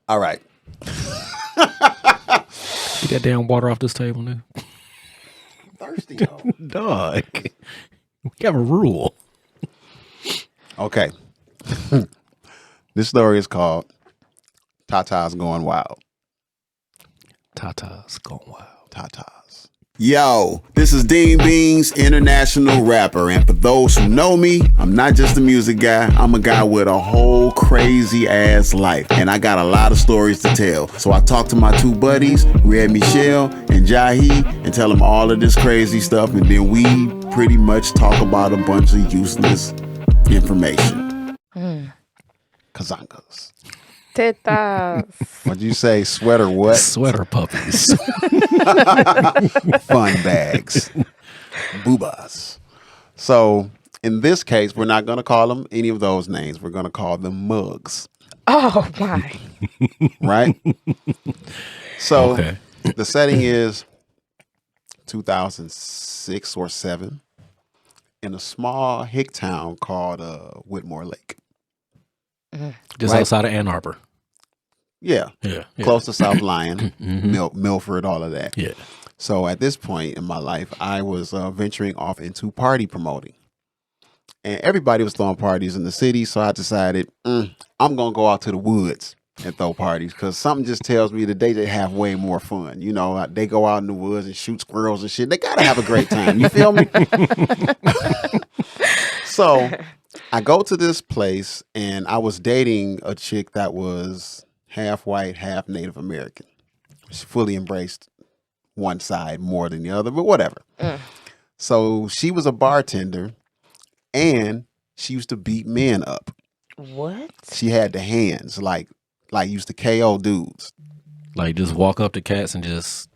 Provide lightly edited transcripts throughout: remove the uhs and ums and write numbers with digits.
All right. Get that damn water off this table now. Thirsty, though. Dog. We have a rule. Okay. This story is called Taas Going Wild. Taas going wild. Tatas. Yo, this is Dean Beanz, international rapper. And for those who know me, I'm not just a music guy. I'm a guy with a whole crazy ass life. And I got a lot of stories to tell. So I talked to my two buddies, Red Meyshelle and Jahi, and tell them all of this crazy stuff. And then we pretty much talk about a bunch of useless information. Kazangas. Tetas. What'd you say? Sweater what? Sweater puppies. Fun bags. Boobas. So in this case, we're not going to call them any of those names. We're going to call them mugs. Oh, my. Right? So Okay. the setting is 2006 or 7 in a small hick town called Whitmore Lake. Just Right. outside of Ann Arbor. Yeah. Yeah. Close to South Lyon, Milford, all of that. Yeah. So at this point in my life, I was venturing off into party promoting. And everybody was throwing parties in the city, so I decided, I'm going to go out to the woods and throw parties because something just tells me that they have way more fun. You know, they go out in the woods and shoot squirrels and shit. They got to have a great time. You feel me? So I go to this place, and I was dating a chick that was half white, half Native American. She fully embraced one side more than the other, but whatever. So she was a bartender, and she used to beat men up. What? She had the hands, like used to KO dudes. Like just walk up to cats and just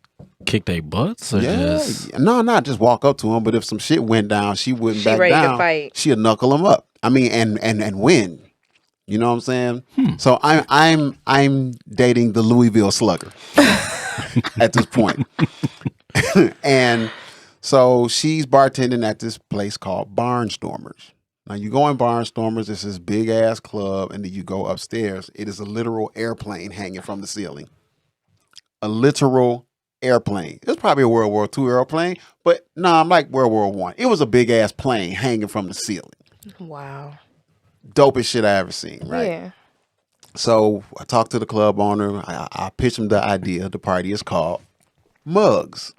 kick their butts? Or just... No, not just walk up to them, but if some shit went down, she wouldn't back ready to down. fight. She'd knuckle them up. I mean, and win. You know what I'm saying? So I'm dating the Louisville Slugger at this point. And so she's bartending at this place called Barnstormers. Now you go in Barnstormers, it's this big ass club, and then you go upstairs. It is a literal airplane hanging from the ceiling. A literal airplane. It was probably a World War II airplane, but no, I'm like World War I. It was a big ass plane hanging from the ceiling. Wow. Dopest shit I ever seen, right? Yeah. So I talked to the club owner. I pitched him the idea. The party is called Mugs.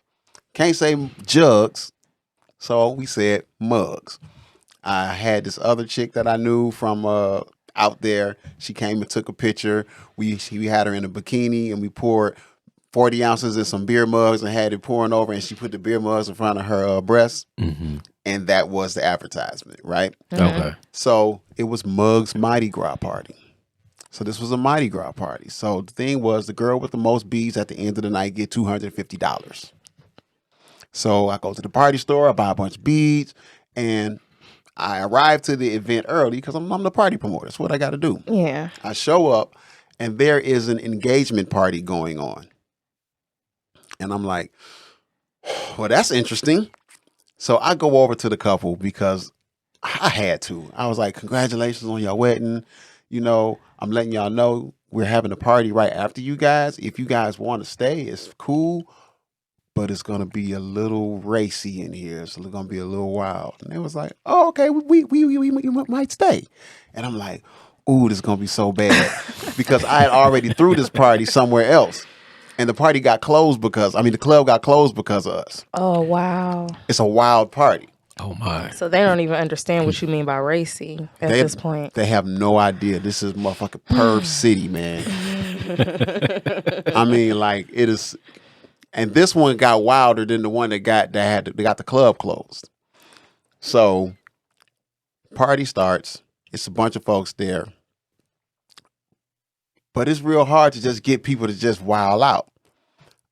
Can't say jugs, so we said Mugs. I had this other chick that I knew from out there. She came and took a picture. We had her in a bikini, and we poured 40 ounces in some beer mugs and had it pouring over, and she put the beer mugs in front of her breasts. And that was the advertisement, right? Okay. So it was Mug's Mardi Gras party. So this was a Mardi Gras party. So the thing was, the girl with the most beads at the end of the night get $250. So I go to the party store, I buy a bunch of beads, and I arrive to the event early because I'm the party promoter. That's what I got to do. Yeah. I show up, and there is an engagement party going on. And I'm like, well, that's interesting. So I go over to the couple because I had to. I was like, congratulations on your wedding. You know, I'm letting y'all know we're having a party right after you guys. If you guys want to stay, it's cool. But it's going to be a little racy in here. It's going to be a little wild. And they was like, oh, okay, we might stay. And I'm like, ooh, this is going to be so bad. Because I had already threw this party somewhere else. And the party got closed the club got closed because of us. Oh, wow. It's a wild party. Oh, my. So they don't even understand what you mean by racy at this point. They have no idea. This is motherfucking Perv City, man. I mean, like, it is. And this one got wilder than the one that got the club closed. So, party starts. It's a bunch of folks there. But it's real hard to just get people to just wild out.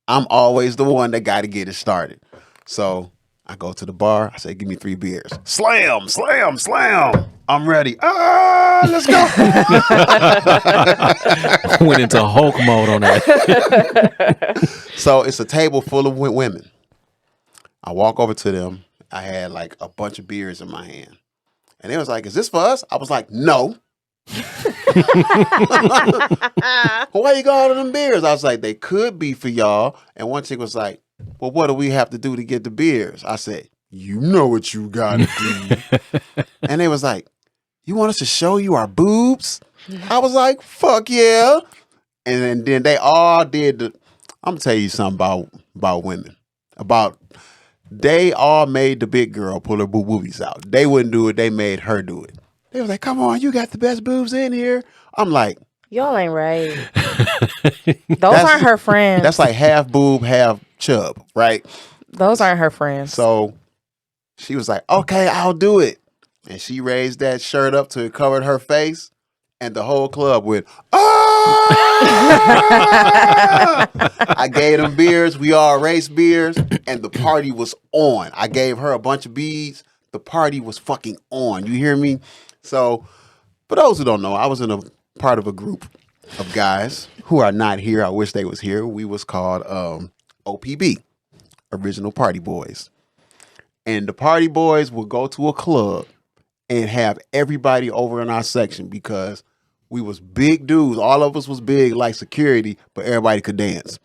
I'm always the one that got to get it started. So I go to the bar. I say, give me 3 beers. Slam, slam, slam. I'm ready. Let's go. Went into Hulk mode on that. So it's a table full of women. I walk over to them. I had like a bunch of beers in my hand. And they was like, is this for us? I was like, no. Why you got all of them beers? I was like, they could be for y'all. And one chick was like, well, what do we have to do to get the beers? I said, you know what you gotta do. And they was like, you want us to show you our boobs? I was like, fuck yeah. And then they all did I'm gonna tell you something about women. They all made the big girl pull her boobies out. They wouldn't do it, they made her do it. They was like, come on, you got the best boobs in here. I'm like, Y'all ain't right. Those aren't her friends. that's like half boob, half chub, right? Those aren't her friends. So she was like, okay, I'll do it. And she raised that shirt up till it covered her face. And the whole club went, ah! I gave them beers. We all raced beers. And the party was on. I gave her a bunch of beads. The party was fucking on. You hear me? So, for those who don't know, I was in a part of a group of guys who are not here. I wish they was here. We was called OPB, Original Party Boys. And the party boys would go to a club and have everybody over in our section because we was big dudes. All of us was big like security, but everybody could dance.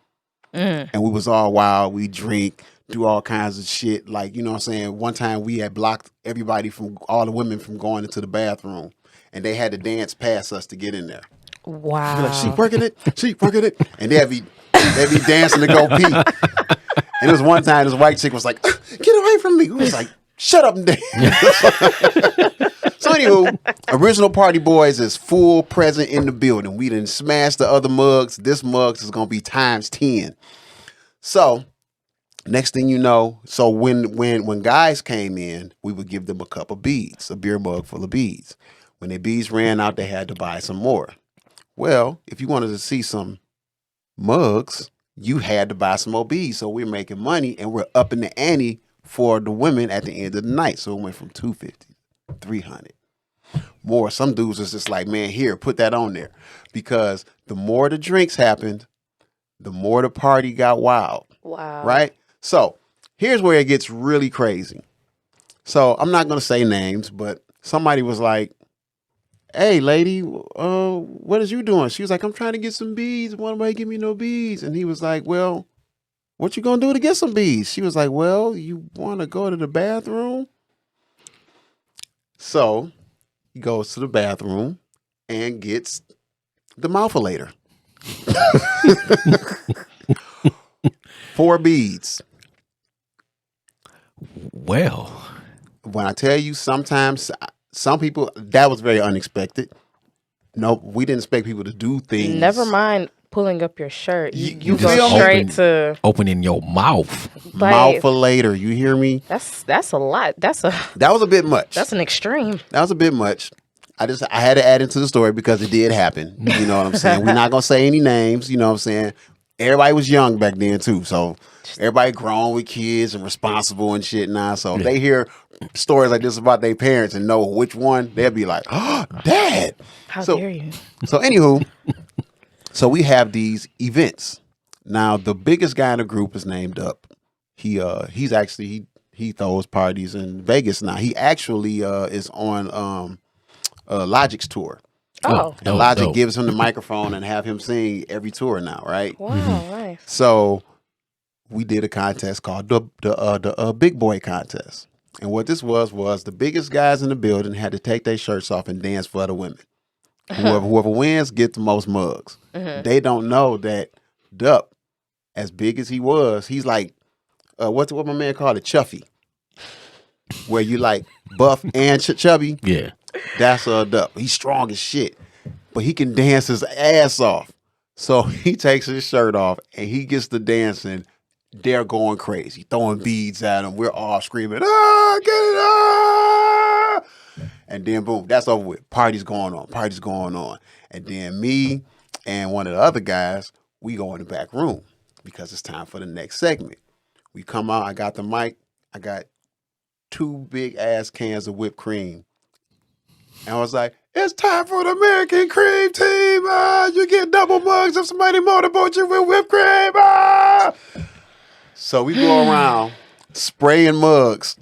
And we was all wild. We drink, do all kinds of shit. Like, you know what I'm saying? One time we had blocked everybody from all the women from going into the bathroom. And they had to dance past us to get in there. Wow. Be like, she working it. And they'd be dancing to go pee. And there was one time this white chick was like, get away from me. We was like, shut up and dance. So anywho, Original Party Boys is full present in the building. We done smashed the other mugs. This mugs is going to be times 10. So next thing you know, so when guys came in, we would give them a cup of beads, a beer mug full of beads. When their beads ran out, they had to buy some more. Well, if you wanted to see some mugs, you had to buy some more beads. So we're making money and we're upping the ante for the women at the end of the night. So it went from $250 to $300. More. Some dudes was just like, man, here, put that on there. Because the more the drinks happened, the more the party got wild. Wow. Right? So here's where it gets really crazy. So I'm not going to say names, but somebody was like, hey, lady, what is you doing? She was like, I'm trying to get some beads. Why nobody give me no beads? And he was like, well, what you going to do to get some beads? She was like, well, you want to go to the bathroom? So he goes to the bathroom and gets the mouthfulator. 4 beads. Well, When I tell you, sometimes some people, that was very unexpected. No, we didn't expect people to do things. Never mind pulling up your shirt. You feel go me? straight to opening your mouth. like, mouthfulator. You hear me? that's a lot. That was a bit much. That's an extreme. That was a bit much. I had to add into the story because it did happen. You know what I'm saying? We're not gonna say any names. You know what I'm saying? Everybody was young back then too, so everybody grown with kids and responsible and shit now. So they hear stories like this about their parents and know which one, they'll be like, "Oh, Dad!" How dare you? So anywho, so we have these events. Now the biggest guy in the group is named Up. He's actually he throws parties in Vegas now. He actually is on Logic's tour. Oh, And Logic gives him the microphone and have him sing every tour now, right? wow, nice. So we did a contest called the Big Boy Contest. And what this was the biggest guys in the building had to take their shirts off and dance for the women. Whoever wins gets the most mugs. They don't know that Dup, as big as he was, he's like, what my man called it, Chuffy. Where you like buff and chubby. Yeah. That's Dup. He's strong as shit. But he can dance his ass off. So he takes his shirt off and he gets to dancing. They're going crazy, throwing beads at him. We're all screaming, ah, get it, ah! And then boom, that's over with. Party's going on. And then me and one of the other guys, we go in the back room because it's time for the next segment. We come out, I got the mic, I got 2 big ass cans of whipped cream. And I was like, it's time for the American Cream Team. You get double mugs if somebody motorboats you with whipped cream. So we go around spraying mugs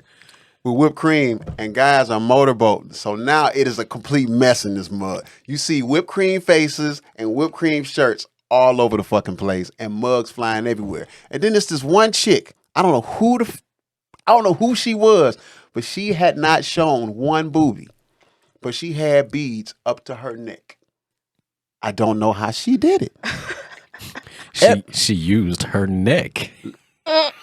with whipped cream, and guys are motorboating. So now it is a complete mess in this mug. You see whipped cream faces and whipped cream shirts all over the fucking place, and mugs flying everywhere. And then there's this one chick. I don't know who she was, but she had not shown one boobie, but she had beads up to her neck. I don't know how she did it. She used her neck.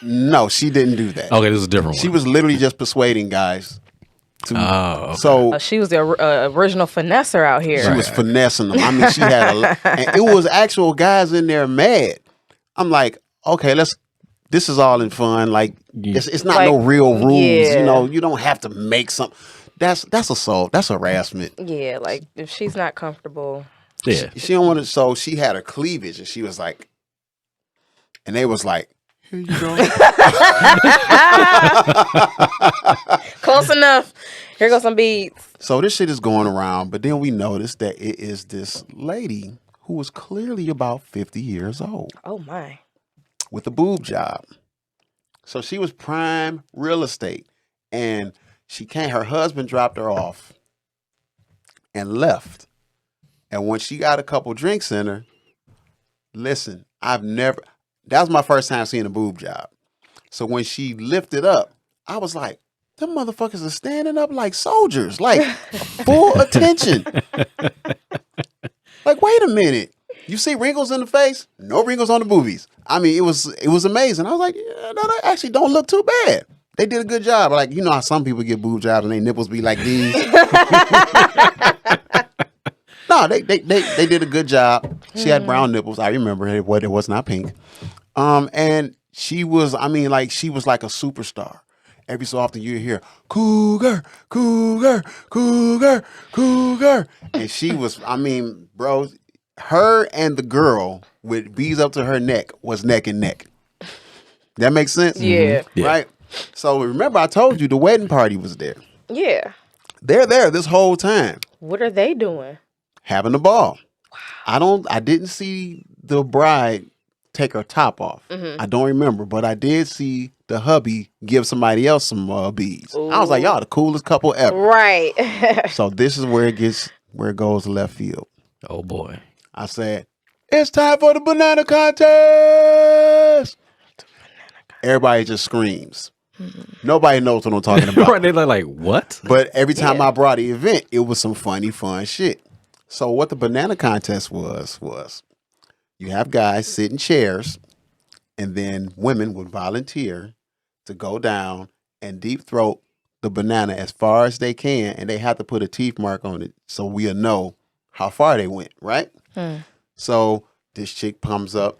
No, she didn't do that. Okay, this is a different one. She was literally just persuading guys. Okay. So she was the original finesser out here. she was finessing them. I mean, she had and it was actual guys in there mad. I'm like, okay, this is all in fun. Like, it's not no real rules. Yeah. You know, you don't have to make some. That's assault. That's harassment. Yeah, like if she's not comfortable. Yeah. She don't want to. So she had her cleavage, and she was like, and they was like, here you go. Close enough. Here goes some beads. So this shit is going around, but then we noticed that it is this lady who was clearly about 50 years old Oh my. with a boob job. So she was prime real estate, and her husband dropped her off and left. And when she got a couple drinks in her, listen, that was my first time seeing a boob job. So when she lifted up, I was like, them motherfuckers are standing up like soldiers, like full attention. Like, wait a minute. You see wrinkles in the face? No wrinkles on the boobies. I mean, it was amazing. I was like, yeah, no, they actually don't look too bad. They did a good job. Like, you know how some people get boob jobs and their nipples be like these? No, they did a good job. She had brown nipples. I remember it was not pink. And she was like a superstar. Every so often you hear, cougar, cougar, cougar, cougar. And she was, bro, her and the girl with beads up to her neck was neck and neck. That makes sense? Yeah. Yeah. Right? So remember I told you the wedding party was there. Yeah. They're there this whole time. What are they doing? Having a ball. I didn't see the bride take her top off. I don't remember, but I did see the hubby give somebody else some beads. Ooh. I was like, y'all the coolest couple ever. Right. So this is where it goes left field. Oh boy. I said, it's time for the banana contest. Everybody just screams. Nobody knows what I'm talking about. Right, they're like, what? But every time Yeah. I brought the event, it was some funny, fun shit. So what the banana contest was you have guys sit in chairs, and then women would volunteer to go down and deep throat the banana as far as they can, and they have to put a teeth mark on it so we'll know how far they went, right? So this chick comes up,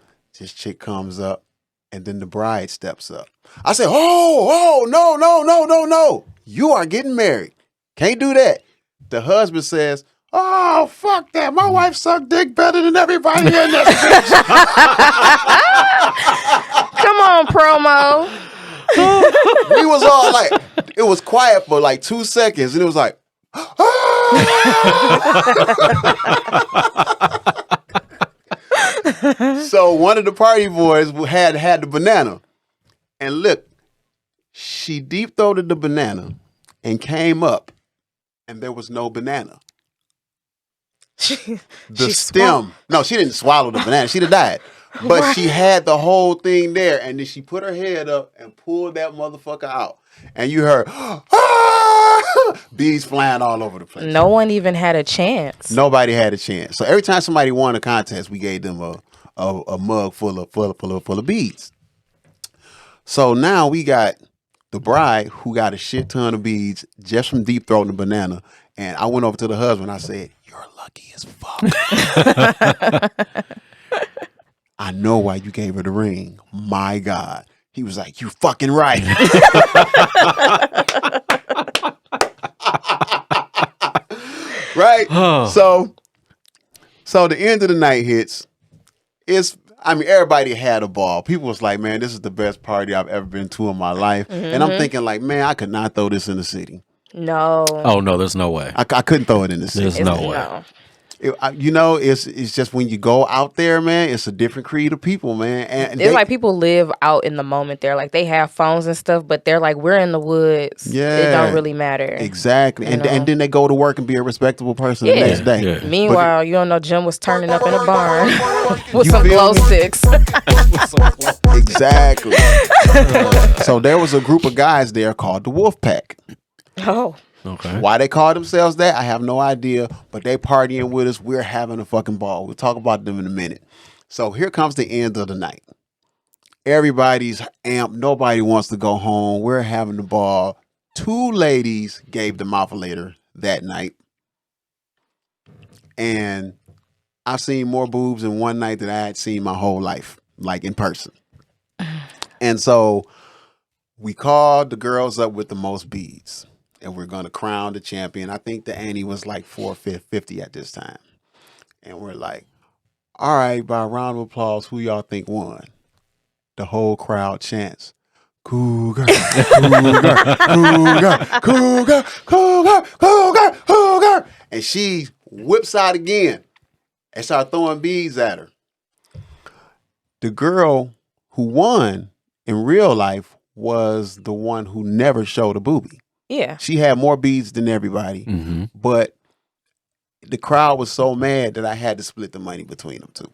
and then the bride steps up. I said, oh, no. You are getting married. Can't do that. The husband says, oh, fuck that. My wife sucked dick better than everybody in this bitch. Come on, promo. We was all like, it was quiet for like 2 seconds, and it was like, So one of the party boys had the banana. And look, she deep throated the banana and came up, and there was no banana. The stem. No, she didn't swallow the banana. She'd have died. But she had the whole thing there, and then she put her head up and pulled that motherfucker out. And you heard, bees flying all over the place. No one even had a chance. Nobody had a chance. So every time somebody won a contest, we gave them a mug full of beads. So now we got the bride who got a shit ton of beads just from deep throating the banana. And I went over to the husband. I said, "You're lucky as fuck." I know why you gave her the ring. My God. He was like, "You fucking right." Right? So the end of the night hits. Everybody had a ball. People was like, man, this is the best party I've ever been to in my life. And I'm thinking like, man, I could not throw this in the city. No. Oh no, there's no way. I couldn't throw it in the city. There's no way. No. It's just when you go out there, man, it's a different creed of people, man. And It's like people live out in the moment. They're like, they have phones and stuff, but they're like, we're in the woods. Yeah, it don't really matter. Exactly. And then they go to work and be a respectable person the next day. Yeah. Meanwhile, you don't know, Jim was turning up in a barn with some glow sticks. Exactly. So there was a group of guys there called the Wolf Pack. Oh. Okay. Why they call themselves that, I have no idea. But they partying with us. We're having a fucking ball. We'll talk about them in a minute. So here comes the end of the night. Everybody's amped. Nobody wants to go home. We're having the ball. 2 ladies gave the mouth later that night. And I've seen more boobs in one night than I had seen my whole life, like in person. And so we called the girls up with the most beads. And we're going to crown the champion. I think the ante was like $450 at this time. And we're like, all right, by a round of applause, who y'all think won? The whole crowd chants, Cougar, Cougar, Cougar, Cougar, Cougar, Cougar, Cougar. And she whips out again and started throwing beads at her. The girl who won in real life was the one who never showed a boobie. Yeah. She had more beads than everybody, but the crowd was so mad that I had to split the money between them two.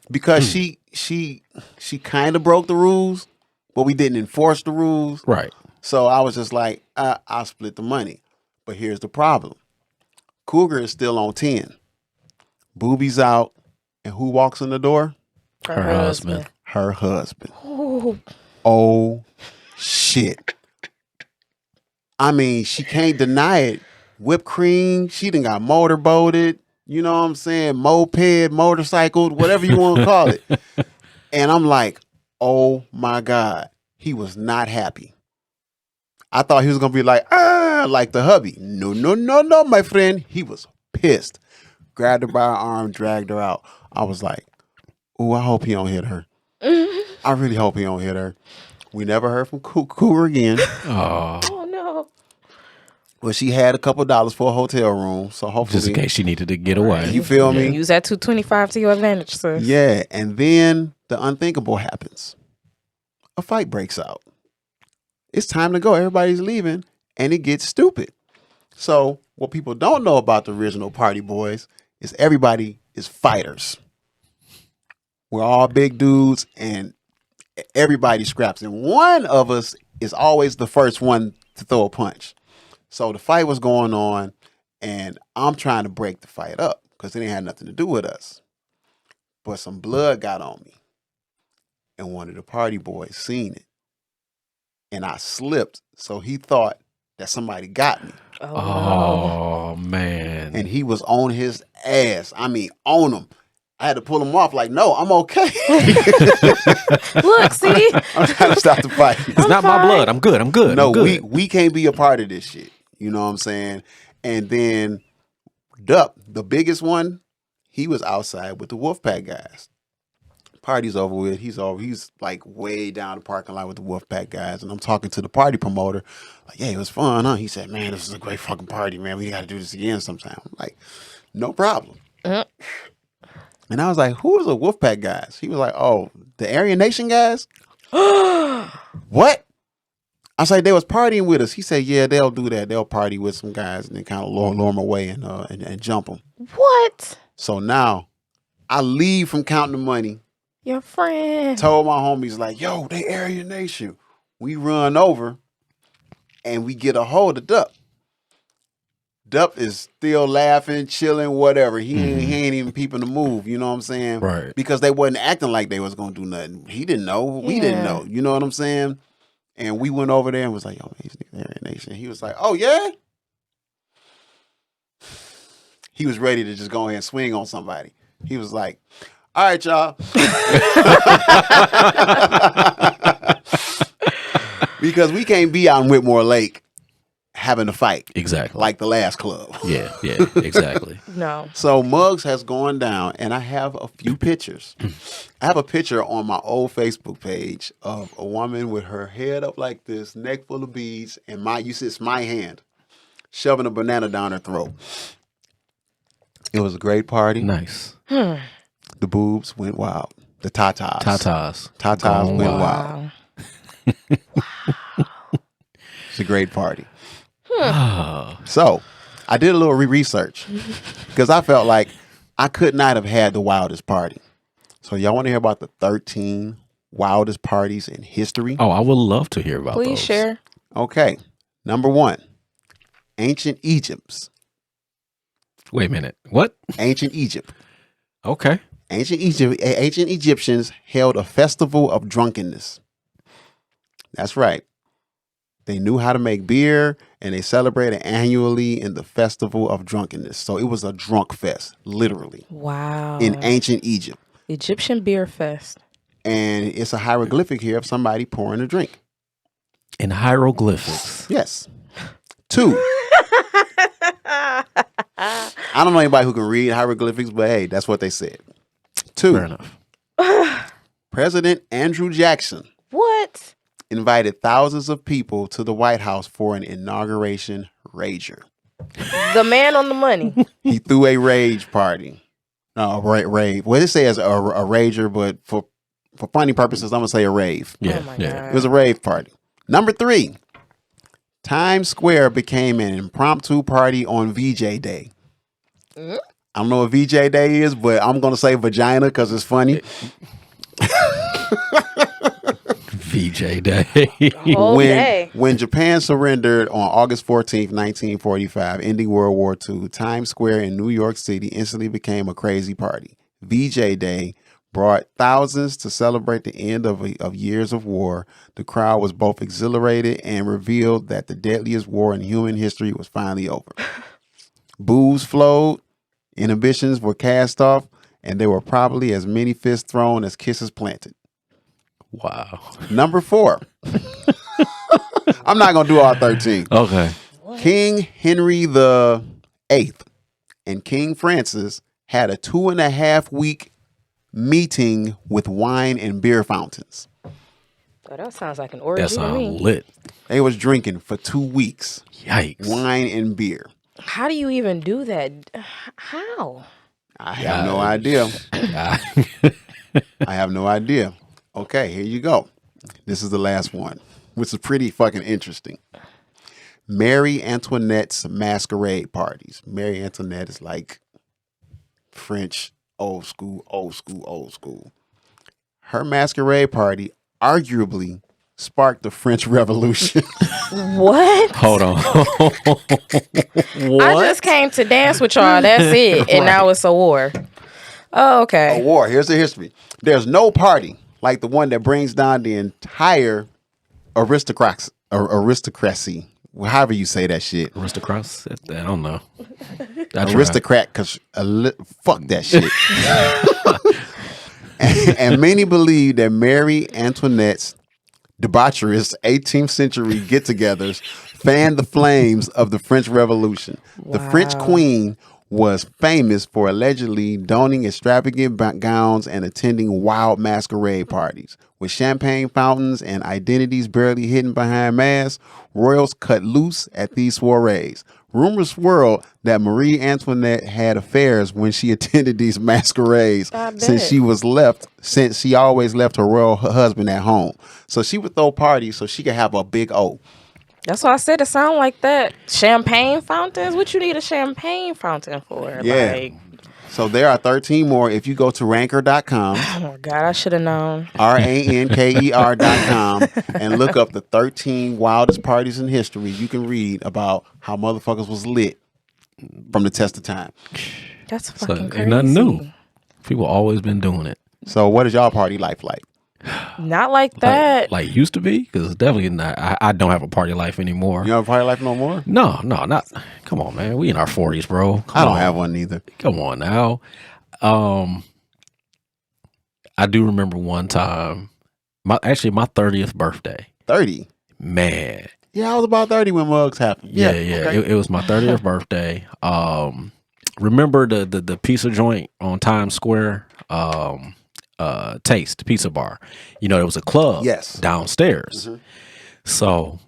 Because she kind of broke the rules, but we didn't enforce the rules. Right. So I was just like, I'll split the money. But here's the problem. Cougar is still on 10. Boobies out. And who walks in the door? Her husband. Her husband. Ooh. Oh, shit. I mean, she can't deny it. Whipped cream. She done got motorboated. You know what I'm saying? Moped, motorcycle, whatever you want to call it. And I'm like, oh my God. He was not happy. I thought he was going to be like the hubby. No, my friend. He was pissed. Grabbed her by her arm, dragged her out. I was like, oh, I hope he don't hit her. I really hope he don't hit her. We never heard from Cougar again. Oh, no. Well, she had a couple dollars for a hotel room, so hopefully, Just in case she needed to get away. You feel me? Use that $225 to your advantage, sis. Yeah, and then the unthinkable happens. A fight breaks out. It's time to go. Everybody's leaving, and it gets stupid. So what people don't know about the original Party Boys is everybody is fighters. We're all big dudes, and everybody scraps. And one of us is always the first one to throw a punch. So the fight was going on, and I'm trying to break the fight up because it ain't had nothing to do with us. But some blood got on me, and one of the Party Boys seen it. And I slipped, so he thought that somebody got me. Oh, man. And he was on his ass. I mean, on him. I had to pull him off like, no, I'm okay. Look, see? I'm trying to stop the fight. It's not my blood. I'm good. No, I'm good. we can't be a part of this shit. You know what I'm saying? And then Dup, the biggest one, he was outside with the Wolfpack guys. Party's over with. He's like way down the parking lot with the Wolfpack guys. And I'm talking to the party promoter. Like, yeah, it was fun, huh? He said, man, this is a great fucking party, man. We got to do this again sometime. I'm like, no problem. And I was like, who are the Wolfpack guys? He was like, oh, the Aryan Nation guys? What? I was like, they was partying with us. He said, yeah, they'll do that. They'll party with some guys and then kind of lure them away and jump them. What? So now I leave from counting the money. Your friend. Told my homies like, yo, they Aryan Nation. We run over and we get a hold of Dup. Dup is still laughing, chilling, whatever. He ain't even peeping the move, you know what I'm saying? Right. Because they wasn't acting like they was going to do nothing. He didn't know. We didn't know. You know what I'm saying? And we went over there and was like, yo, these niggas Aryan Nation. He was like, oh, yeah? He was ready to just go ahead and swing on somebody. He was like, all right, y'all. Because we can't be out in Whitmore Lake having a fight. Exactly. Like the last club. Yeah, exactly. No. So Muggs has gone down, and I have a few pictures. I have a picture on my old Facebook page of a woman with her head up like this, neck full of beads, and you see it's my hand, shoving a banana down her throat. It was a great party. Nice. The boobs went wild. The tatas. Tatas Gone went wild. wild. It's a great party. So I did a little research because I felt like I could not have had the wildest party. So y'all want to hear about the 13 wildest parties in history? Oh, I would love to hear about Please those. share. Okay. Number 1, ancient Egypt. Wait a minute. What? Ancient Egypt. Okay. Ancient Egyptians held a festival of drunkenness. That's right. They knew how to make beer, and they celebrated annually in the festival of drunkenness. So it was a drunk fest, literally, Wow. in ancient Egypt. Egyptian Beer Fest. And it's a hieroglyphic here of somebody pouring a drink. In hieroglyphics. Yes. 2. I don't know anybody who can read hieroglyphics, but hey, that's what they said. 2. Fair enough. President Andrew Jackson What? invited thousands of people to the White House for an inauguration rager. The man on the money. He threw a rage party. No, rave. Well, it says a rager, but for funny purposes, I'm going to say a rave. Yeah. Oh my Yeah. God. It was a rave party. Number 3, Times Square became an impromptu party on VJ Day. I don't know what VJ Day is, but I'm going to say vagina because it's funny. VJ Day. Whole day. When Japan surrendered on August 14th, 1945, ending World War II, Times Square in New York City instantly became a crazy party. VJ Day brought thousands to celebrate the end of years of war. The crowd was both exhilarated and revealed that the deadliest war in human history was finally over. Booze flowed, inhibitions were cast off, and there were probably as many fists thrown as kisses planted. Wow. Number 4. I'm not going to do all 13. Okay. King Henry the VIII and King Francis had a 2.5-week meeting with wine and beer fountains. Oh, that sounds like an orgy That to sounds me. lit. They was drinking for 2 weeks. Yikes. Wine and beer. How do you even do that? How? I have no idea. Ah. I have no idea. Okay, here you go. This is the last one, which is pretty fucking interesting. Mary Antoinette's masquerade parties. Mary Antoinette is like French, old school. Her masquerade party arguably sparked the French Revolution. What? Hold on. I just came to dance with y'all. That's it. And now it's a war. Oh, A okay. war. Here's the history. There's no party like the one that brings down the entire aristocracy. However you say that shit. Aristocrats? I don't know. I tried. Aristocrat, because fuck that shit. and many believe that Mary Antoinette's debaucherous 18th century get-togethers fanned the flames of the French Revolution. The French Wow. queen was famous for allegedly donning extravagant gowns and attending wild masquerade parties. With champagne fountains and identities barely hidden behind masks, royals cut loose at these soirees. Rumors swirled that Marie Antoinette had affairs when she attended these masquerades, I bet. since she always left her royal husband at home. So she would throw parties so she could have a big O. That's why I said it sound like that. Champagne fountains? What you need a champagne fountain for? Yeah. Like, So there are 13 more. If you go to ranker.com, oh my God, I should have known. ranker.com, and look up the 13 wildest parties in history, you can read about how motherfuckers was lit from the test of time. That's So, fucking crazy. ain't nothing new. People always been doing it. So what is y'all party life like? Not like that. Like used to be, because definitely not. I don't have a party life anymore. You have a party life no more? No, not. Come on, man. We in our 40s, bro. I don't have one either. Come on now. I do remember one time, my 30th birthday. 30? Man. Yeah, I was about 30 when mugs happened. Yeah. Okay. It was my 30th birthday. Remember the pizza joint on Times Square? Taste Pizza Bar. You know, there was a club downstairs. Mhm. So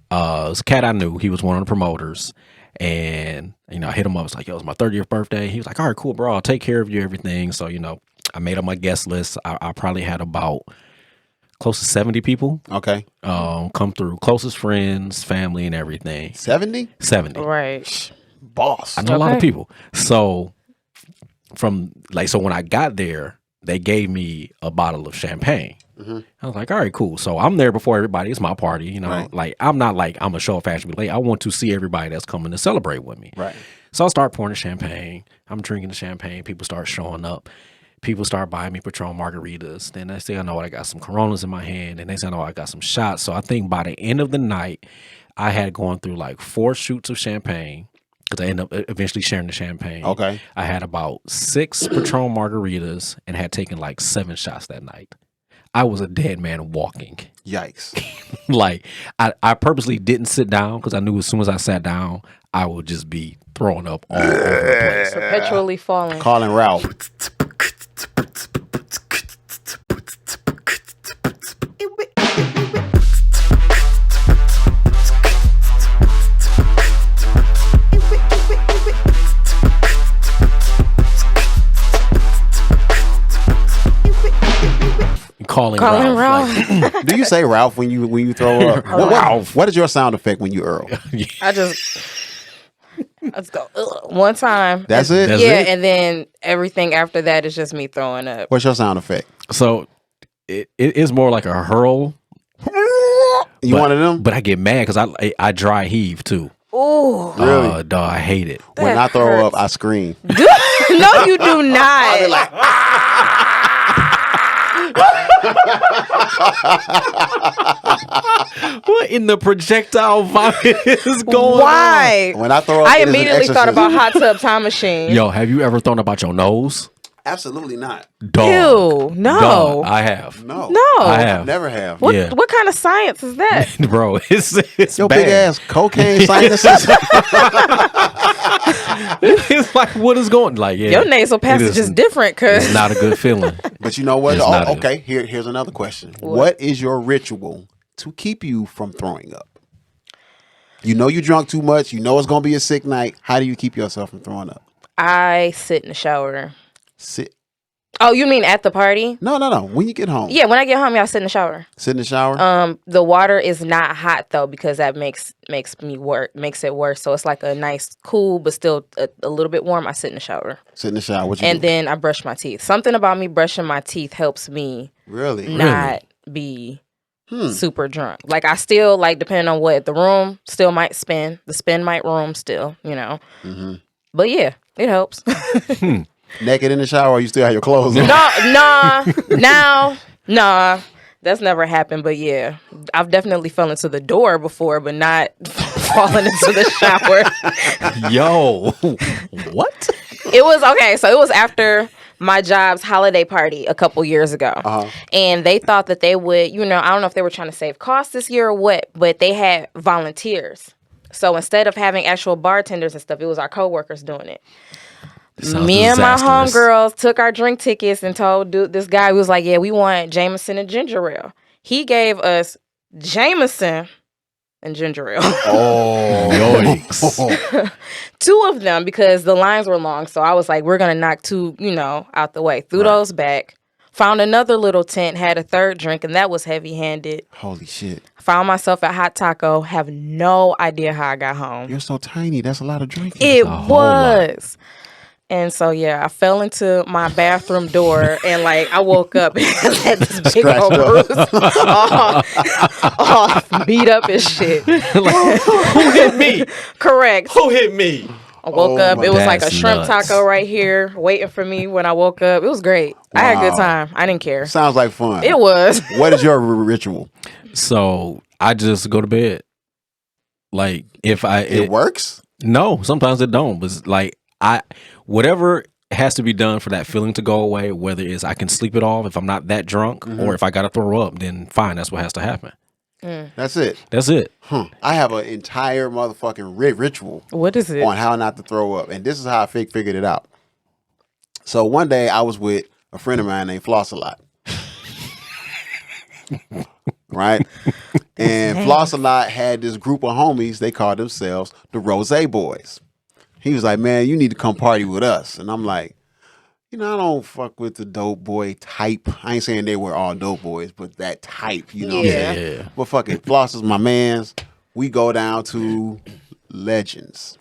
it was a cat I knew. He was one of the promoters. And, I hit him up. I was like, yo, it's my 30th birthday. He was like, all right, cool, bro. I'll take care of you, everything. So, I made up my guest list. I probably had about close to 70 people Okay. come through. Closest friends, family, and everything. 70? 70. Right. Boss. I know a lot of people. So so when I got there, they gave me a bottle of champagne. I was like, all right, cool. So I'm there before everybody. It's my party, Right. Like I'm not like I'm a show of fashion be late. I want to see everybody that's coming to celebrate with me. Right. So I start pouring the champagne. I'm drinking the champagne. People start showing up. People start buying me Patron margaritas. Then next thing I know, I got some Coronas in my hand. And next thing I know, I got some shots. So I think by the end of the night, I had gone through like 4 shoots of champagne because I ended up eventually sharing the champagne. Okay. I had about 6 Patron margaritas and had taken like 7 shots that night. I was a dead man walking. Yikes. Like I purposely didn't sit down because I knew as soon as I sat down, I would just be throwing up all over the place. Perpetually falling. Calling Ralph. Calling Calling Ralph. Ralph. Do you say Ralph when you throw up? Ralph. What is your sound effect when you Earl? Let's go. One time. That's it? That's yeah, it? and then everything after that is just me throwing up. What's your sound effect? So it is more like a hurl. You one of them? But I get mad because I dry heave too. Ooh. Really? Dog, I hate it. When I throw up, I scream. No, you do not. What in the projectile vomit is going on? Why? When I throw up, I it is an immediately thought exorcism. about hot tub time machine. Yo, have you ever thrown about your nose? Absolutely not. Dog. Ew, no. Dog, I have. No. No. I have. Never have. What Yeah. what kind of science is that? Bro, it's Your bad. big ass cocaine sinuses. It's like, what is going like? Yeah, Your nasal passage is different, cause It's not a good feeling. But you know what? It's not Okay, here's another question. What is your ritual to keep you from throwing up? You know you drunk too much. You know it's gonna be a sick night. How do you keep yourself from throwing up? I sit in the shower. Sit. Oh, you mean at the party? No. When you get home, Yeah, when I get home, I sit in the shower. sit in the shower. The water is not hot though because that makes it worse. So it's like a nice cool but still a little bit warm. I sit in the shower. Sit in the shower. What you And do? then I brush my teeth. Something about me brushing my teeth helps me Really? not be super drunk. Like I still like depending on what the room still might spin. The spin might room still, Mm-hmm. But yeah, it helps. Naked in the shower, or you still have your clothes on? Nah. That's never happened. But yeah, I've definitely fell into the door before, but not falling into the shower. Yo, what? It was okay. So it was after my job's holiday party a couple years ago. And they thought that they would, I don't know if they were trying to save costs this year or what, but they had volunteers. So instead of having actual bartenders and stuff, it was our coworkers doing it. Sounds Me and my disastrous. homegirls took our drink tickets and told this guy, we was like, yeah, we want Jameson and ginger ale. He gave us Jameson and ginger ale. Oh, Yikes. 2 of them because the lines were long. So I was like, we're going to knock 2, out the way. Threw those back. Found another little tent, had a 3rd drink, and that was heavy-handed. Holy shit. Found myself at Hot Taco. Have no idea how I got home. You're so tiny. That's a lot of drinking. It a whole lot. was. And so, yeah, I fell into my bathroom door and, I woke up and had this big old Scratched bruise. all beat up and shit. Who hit me? Correct. Who hit me? I woke up. my- It was like a That's shrimp nuts. taco right here waiting for me when I woke up. It was great. I had a good time. I didn't care. Sounds like fun. It was. What is your ritual? So I just go to bed. Like if It works? No, sometimes it don't. But it's like whatever has to be done for that feeling to go away, whether it's I can sleep it off if I'm not that drunk, or if I gotta throw up, then fine, that's what has to happen. That's it. That's it. I have an entire motherfucking ritual What is it? on how not to throw up. And this is how I figured it out. So one day I was with a friend of mine named Floss a Lot. right? And Floss-a-Lot had this group of homies. They called themselves the Rose Boys. He was like, man, you need to come party with us. And I'm like, I don't fuck with the dope boy type. I ain't saying they were all dope boys, but that type, you know what I'm saying? Yeah. But fuck it, Floss is my mans. We go down to Legends.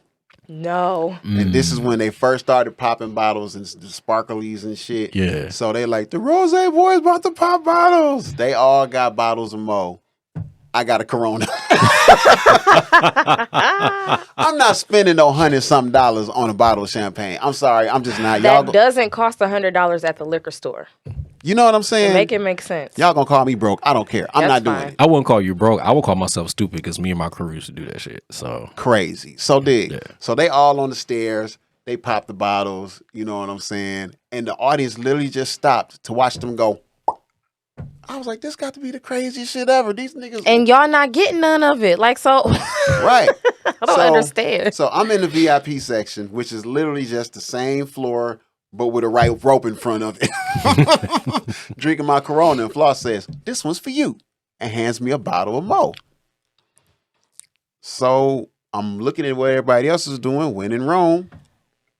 No. And this is when they first started popping bottles and the sparklies and shit. Yeah. So they like, the Rose Boys about to pop bottles. They all got bottles of Mo. I got a Corona. I'm not spending no $100-something on a bottle of champagne. I'm sorry. I'm just not. That doesn't cost $100 at the liquor store. You know what I'm saying? Make it make sense. Y'all gonna call me broke. I don't care. I'm That's not doing fine. it. I wouldn't call you broke. I would call myself stupid because me and my crew used to do that shit. So Crazy. So dig. Yeah. So they all on the stairs. They pop the bottles. You know what I'm saying? And the audience literally just stopped to watch them go. I was like, this got to be the craziest shit ever. These niggas. And y'all not getting none of it. Like, so. Right. I don't understand. So I'm in the VIP section, which is literally just the same floor, but with a right rope in front of it. Drinking my Corona. And Floss says, this one's for you. And hands me a bottle of Mo. So I'm looking at what everybody else is doing. When in Rome,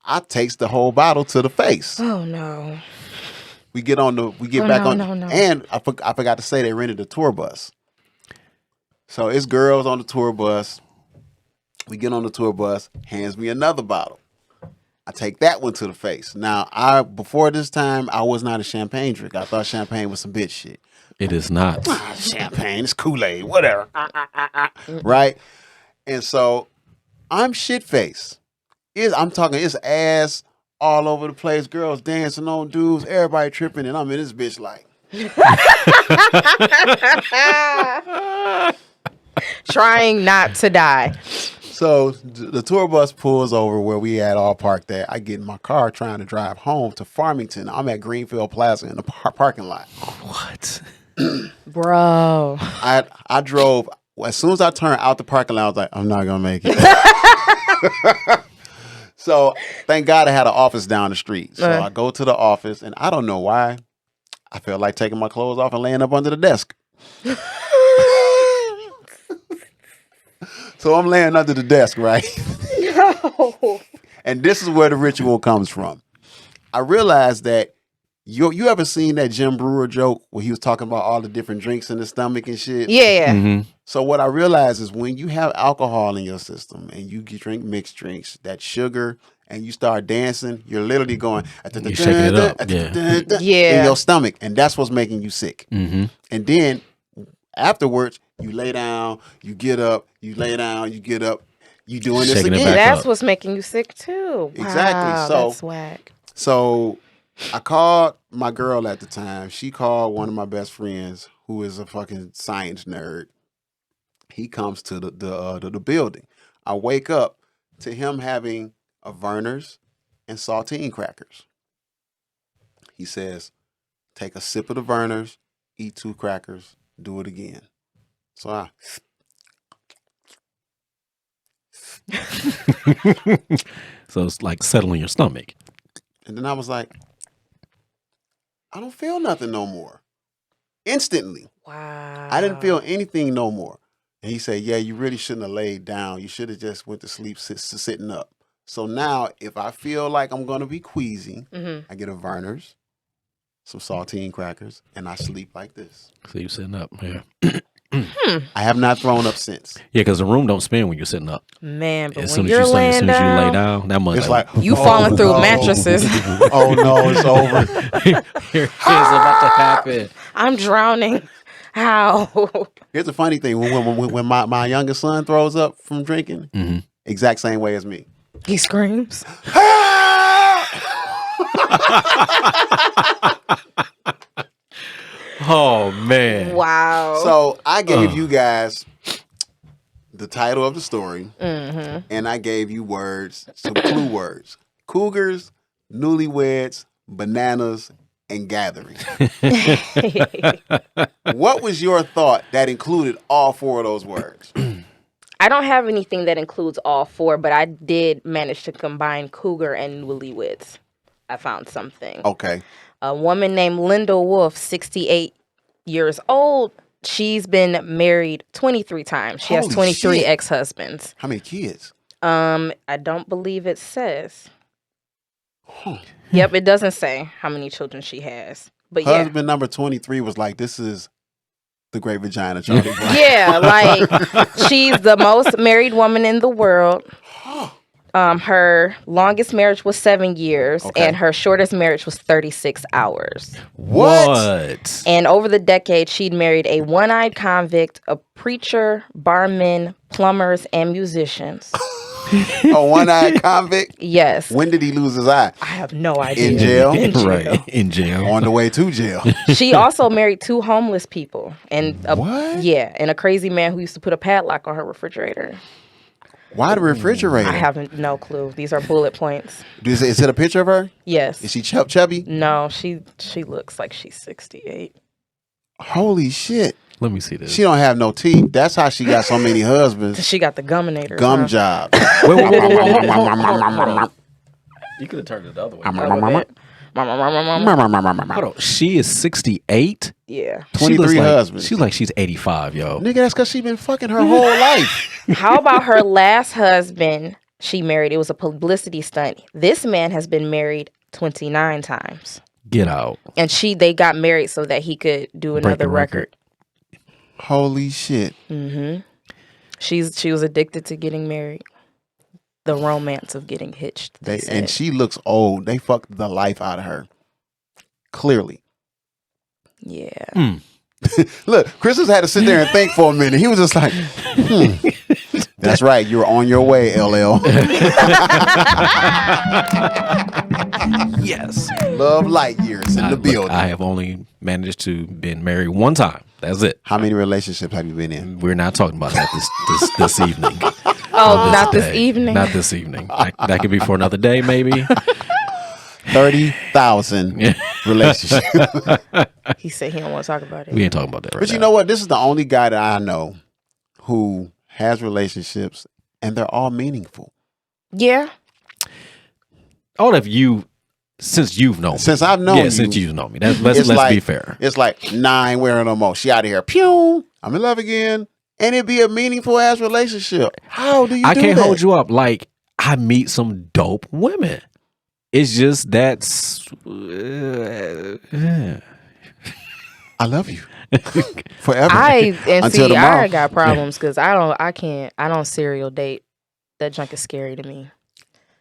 I takes the whole bottle to the face. Oh, no. We get back on. No. And I forgot to say they rented a tour bus. So it's girls on the tour bus. We get on the tour bus, hands me another bottle. I take that one to the face. Now, before this time, I was not a champagne drinker. I thought champagne was some bitch shit. it is not. Champagne, it's Kool-Aid, whatever. Right? And so I'm shit-faced. I'm talking, it's ass all over the place, girls dancing on dudes, everybody tripping, and I'm in this bitch like. Trying not to die. So the tour bus pulls over where we had all parked at. I get in my car trying to drive home to Farmington. I'm at Greenfield Plaza in the parking lot. What? Bro. I drove, as soon as I turned out the parking lot, I was like, I'm not going to make it. So thank God I had an office down the street. So I go to the office, and I don't know why. I felt like taking my clothes off and laying up under the desk. So I'm laying under the desk, right? No. And this is where the ritual comes from. I realized that you ever seen that Jim Brewer joke where he was talking about all the different drinks in the stomach and shit? Yeah. Mm-hmm. So what I realized is when you have alcohol in your system and you drink mixed drinks, that sugar, and you start dancing, you're literally going You're shaking it up. in your stomach, and that's what's making you sick. Mm-hmm. And then afterwards, you lay down, you get up, you lay down, you get up, you doing this Shaking it again. back That's up. what's making you sick too. Exactly. Wow, So- that's whack. So I called my girl at the time. She called one of my best friends who is a fucking science nerd. He comes to the building. I wake up to him having a Verner's and saltine crackers. He says, take a sip of the Verner's, eat 2 crackers, do it again. So I So it's like settling your stomach. and then I was like, I don't feel nothing no more. Instantly. Wow. I didn't feel anything no more. And he said, yeah, you really shouldn't have laid down. You should have just went to sleep sitting up. So now if I feel like I'm going to be queasy, I get a Verner's, some saltine crackers, and I sleep like this. So you sitting up. Yeah. I have not thrown up since. Yeah, because the room don't spin when you're sitting up. Man, but As when soon as you're as laying soon as you lay down, down, that much It's like, you oh, falling through no. mattresses. Oh no, it's over. Here it is about to happen. I'm drowning. How? Here's the funny thing. When my youngest son throws up from drinking, exact same way as me. He screams. Oh man. Wow. So I gave you guys the title of the story, and I gave you words, some clue words: cougars, newlyweds, bananas, and gathering. What was your thought that included all 4 of those words? I don't have anything that includes all 4, but I did manage to combine cougar and newlyweds. I found something. Okay. A woman named Linda Wolf, 68 years old, she's been married 23 times. She has Holy 23 shit. ex-husbands. How many kids? I don't believe it says. Huh. Yep, it doesn't say how many children she has. But yeah. Husband number 23 was like, this is the great vagina, Charlie Brown. Yeah, like she's the most married woman in the world. Her longest marriage was 7 years, Okay. and her shortest marriage was 36 hours. What? And over the decades, she'd married a one-eyed convict, a preacher, barmen, plumbers, and musicians. A one-eyed convict? Yes. When did he lose his eye? I have no idea. In jail? Right. In jail. On the way to jail. She also married 2 homeless people. And What? Yeah, and a crazy man who used to put a padlock on her refrigerator. Why the refrigerator? I have no clue. These are bullet points. Is it a picture of her? Yes. Is she chubby? No, she looks like she's 68. Holy shit. Let me see this. She don't have no teeth. That's how she got so many husbands. She got the guminator. Gum job. Wait. You could have turned it the other way. Hold on. She is 68. Yeah. 23 husbands. She's like she's 85, yo. Nigga, that's because she been fucking her whole life. How about her last husband she married? It was a publicity stunt. This man has been married 29 times. Get out. And they got married so that he could do Break another the record. Holy shit. Mm-hmm. She was addicted to getting married. The romance of getting hitched. And she looks old. They fucked the life out of her. Clearly. Yeah. Look, Chris has had to sit there and think for a minute. He was just like, That's right. You're on your way, LL. Yes. Love light years in the building. I have only managed to been married one time. That's it. How many relationships have you been in? We're not talking about that this evening. Oh, not this day. evening? Not this evening. That could be for another day, maybe. 30,000 relationships. He said he don't want to talk about it. We ain't talking about that right But you know what? This is the only guy that I know who has relationships and they're all meaningful. Yeah. All of you, since you've known me. Since I've known you. since you've known me. Let's be fair. It's like, nah, I ain't wearing no more. She out of here. Pew! I'm in love again. And it'd be a meaningful ass relationship. How do you I do can't that? hold you up. Like, I meet some dope women. It's just that's I love you. Forever. I Until tomorrow. got problems because I don't serial date. That junk is scary to me.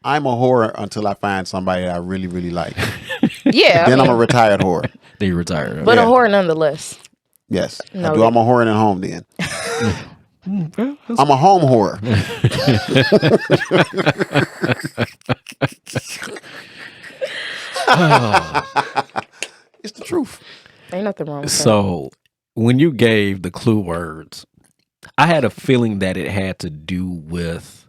I'm a whore until I find somebody that I really, really like. Yeah. Then I'm a retired whore. Then you retire. But Yeah. a whore nonetheless. Yes. No, I do. I'm a whore and a home then. I'm a home whore. It's the truth. Ain't nothing wrong with that. So when you gave the clue words, I had a feeling that it had to do with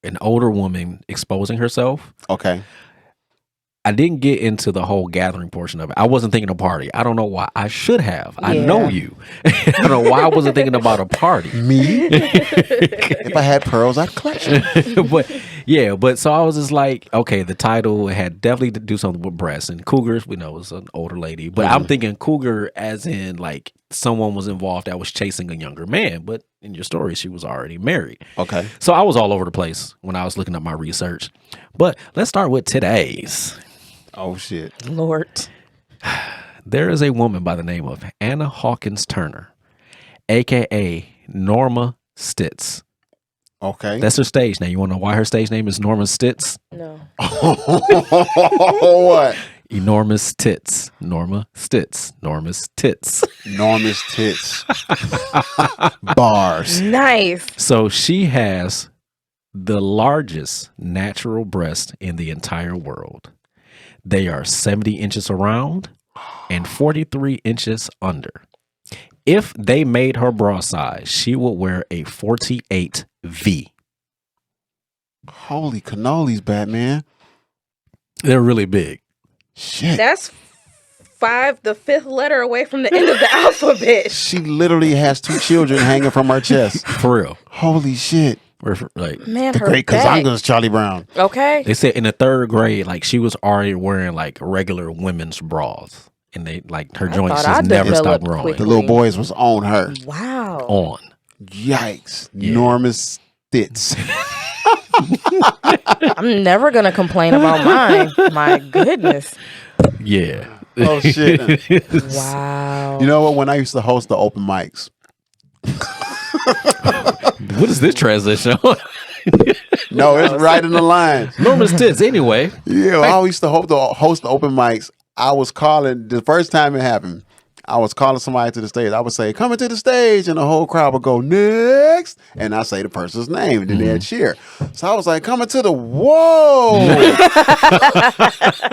an older woman exposing herself. Okay. I didn't get into the whole gathering portion of it. I wasn't thinking a party. I don't know why. I should have. I know you. I don't know why I wasn't thinking about a party. Me? If I had pearls, I'd clutch them. but so I was just like, okay, the title had definitely to do something with breasts and cougars. We know it's an older lady, but I'm thinking cougar as in like someone was involved that was chasing a younger man. But in your story, she was already married. Okay. So I was all over the place when I was looking up my research. But let's start with today's. Oh, shit. Lord. There is a woman by the name of Anna Hawkins Turner, a.k.a. Norma Stitz. Okay. That's her stage name. You want to know why her stage name is Norma Stitz? No. What? Enormous tits. Norma Stitz. Norma's tits. Enormous tits. Bars. Nice. So she has the largest natural breast in the entire world. They are 70 inches around and 43 inches under. If they made her bra size, she would wear a 48V. Holy cannolis, Batman. They're really big. Shit. That's the fifth letter away from the end of the alphabet. She literally has 2 children hanging from her chest. For real. Holy shit. Like, Man, The her great back. Kazanga's Charlie Brown. Okay. they said in the 3rd grade, like she was already wearing like regular women's bras. and they like her I joints thought I just never stopped developed growing. quickly. The little boys was on her. Wow. On. Yikes. Yeah. Enormous tits. I'm never gonna complain about mine. My goodness. Yeah. Oh, shit. Wow. You know what? When I used to host the open mics, What is this transition? no, it's right in the line. Norma's tits anyway. Yeah, I used to host the open mics. I was calling, the first time it happened, I was calling somebody to the stage. I would say, coming to the stage, and the whole crowd would go, next. And I say the person's name, and then they'd cheer. So I was like, coming to the, whoa.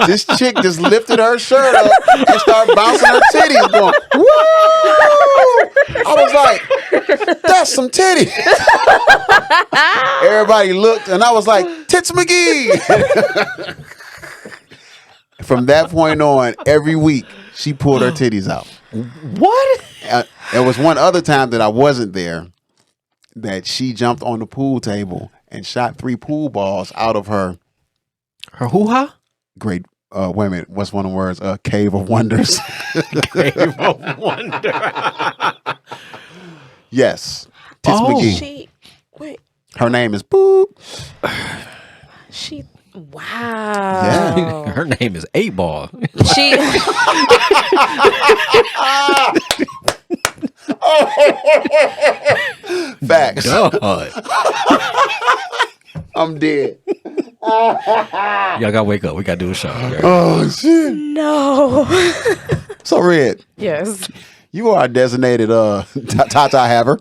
This chick just lifted her shirt up and started bouncing her titties, going, whoa. I was like, that's some titties. Everybody looked, and I was like, Tits McGee. From that point on, every week, she pulled her titties out. What? There was one other time that I wasn't there that she jumped on the pool table and shot 3 pool balls out of her Her hoo-ha? great, wait a minute, what's one of the words? Cave of Wonders. Cave of Wonder. Yes. Tits Oh. McGee. Wait. Her name is Boop. Wow. Yeah. Her name is 8 Ball. She Facts. God. I'm dead. Y'all gotta wake up. We gotta do a show. Oh, shit. No. So, Red, Yes. you are a designated Tata haver.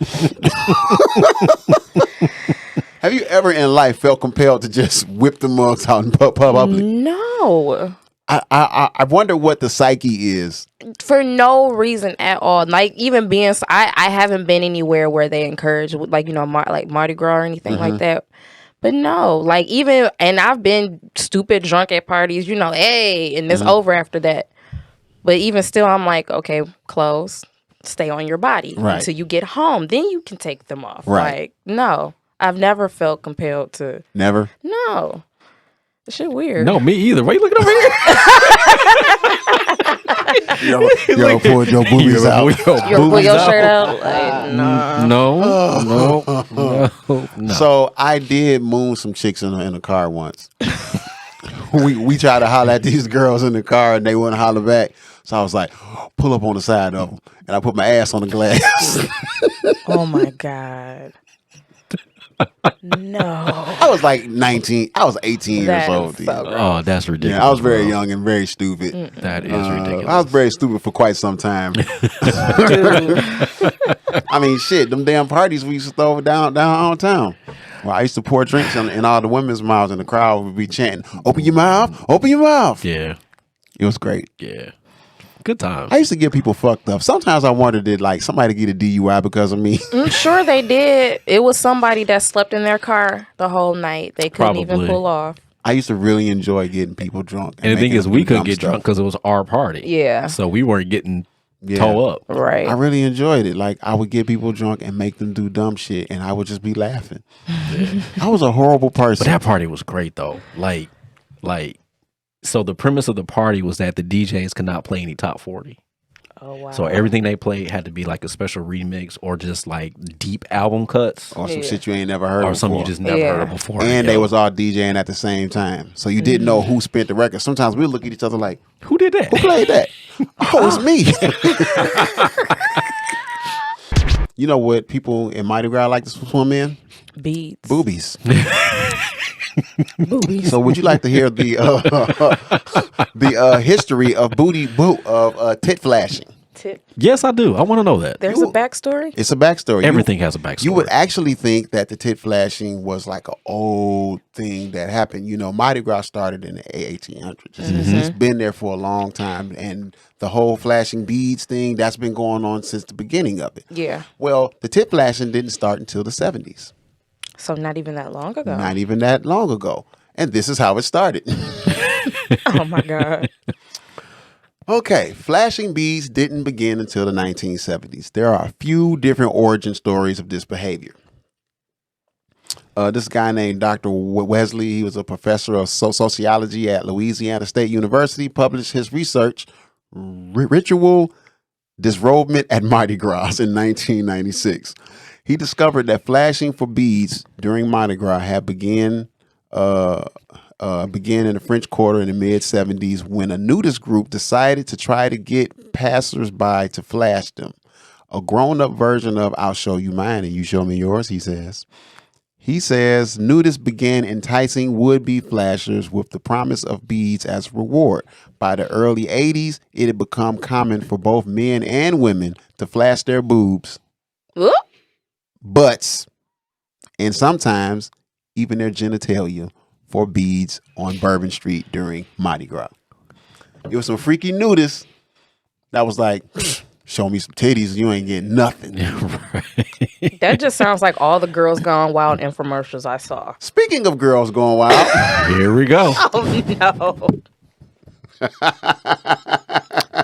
Have you ever in life felt compelled to just whip the mugs out in public? No. I wonder what the psyche is. For no reason at all. Like even being, I haven't been anywhere where they encourage, like like Mardi Gras or anything like that. But no, like even, and I've been stupid drunk at parties, hey, and it's over after that. But even still, I'm like, okay, clothes, stay on your body until you get home. Then you can take them off. Right. Like, no, I've never felt compelled to. Never? No. That shit weird. No, me either. Why you looking over here? Yo, pull your boobies out. Pull your shirt out. Like, nah. No. So I did moon some chicks in a car once. we tried to holler at these girls in the car and they wouldn't holler back. So I was like, pull up on the side of them. And I put my ass on the glass. Oh my God. No. I was like 19. I was 18 years old. So Oh, that's ridiculous. Yeah, I was very young and very stupid. That is ridiculous. I was very stupid for quite some time. I mean, shit, them damn parties we used to throw downtown. Well, I used to pour drinks in all the women's mouths, and the crowd would be chanting, "Open your mouth, open your mouth." Yeah. It was great. Yeah. Good times. I used to get people fucked up. Sometimes I wondered, did like somebody get a DUI because of me? I'm sure they did. It was somebody that slept in their car the whole night. They couldn't even Probably. pull off. I used to really enjoy getting people drunk. And the thing making is, them we do couldn't dumb get stuff. drunk because it was our party. Yeah. So we weren't getting Yeah. toe up. Right. I really enjoyed it. Like I would get people drunk and make them do dumb shit, and I would just be laughing. I was a horrible person. But that party was great though. Like, so the premise of the party was that the DJs could not play any top 40. Oh wow. So everything they played had to be like a special remix or just like deep album cuts or some Yeah. shit you ain't never heard or before. something you just never Yeah. heard before. And Yo, they was all DJing at the same time. So you didn't know who spent the record. Sometimes we look at each other like, who did that? who played that? Oh, it's me. You know what people in Mardi Gras like to swim in? Beads. Boobies. Boobies. So would you like to hear the history of tit flashing? Yes, I do. I want to know that. There's a backstory. It's a backstory. Everything has a backstory. You would actually think that the tit flashing was like an old thing that happened. Mardi Gras started in the 1800s. It's been there for a long time. And the whole flashing beads thing, that's been going on since the beginning of it. Yeah. Well, the tit flashing didn't start until the 70s. So not even that long ago. Not even that long ago. And this is how it started. Oh my God. Okay, flashing beads didn't begin until the 1970s. There are a few different origin stories of this behavior. This guy named Dr. Wesley, he was a professor of sociology at Louisiana State University, published his research ritual disrobement at Mardi Gras in 1996. He discovered that flashing for beads during Mardi Gras had began in the French Quarter in the mid-70s when a nudist group decided to try to get passersby to flash them. A grown-up version of "I'll show you mine and you show me yours," he says. He says nudists began enticing would-be flashers with the promise of beads as reward. By the early 80s, it had become common for both men and women to flash their boobs, Whoop. butts, and sometimes even their genitalia for beads on Bourbon Street during Mardi Gras. It was some freaky nudists that was like, show me some titties, you ain't getting nothing. Right. That just sounds like all the Girls Gone Wild infomercials I saw. Speaking of girls going wild, Here we go. Oh, no.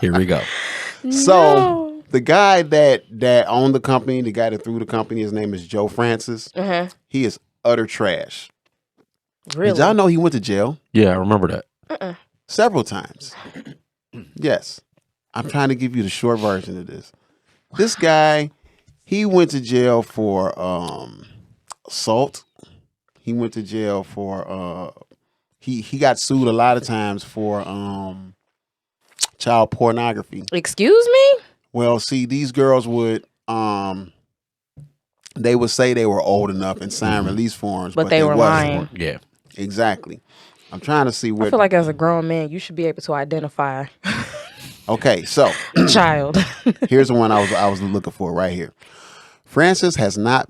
Here we go. so the guy that owned the company, the guy that threw the company, his name is Joe Francis. He is utter trash. Really? Did y'all know he went to jail Yeah, I remember that. several times? Yes. I'm trying to give you the short version of this. This guy, he went to jail for assault. He went to jail for he got sued a lot of times for child pornography. Excuse me? Well, see, these girls would they would say they were old enough and sign release forms, But they were wasn't. lying. Yeah. Exactly. I'm trying to see where. I feel like as a grown man, you should be able to identify Okay, so a child. here's the one I was looking for right here. Francis has not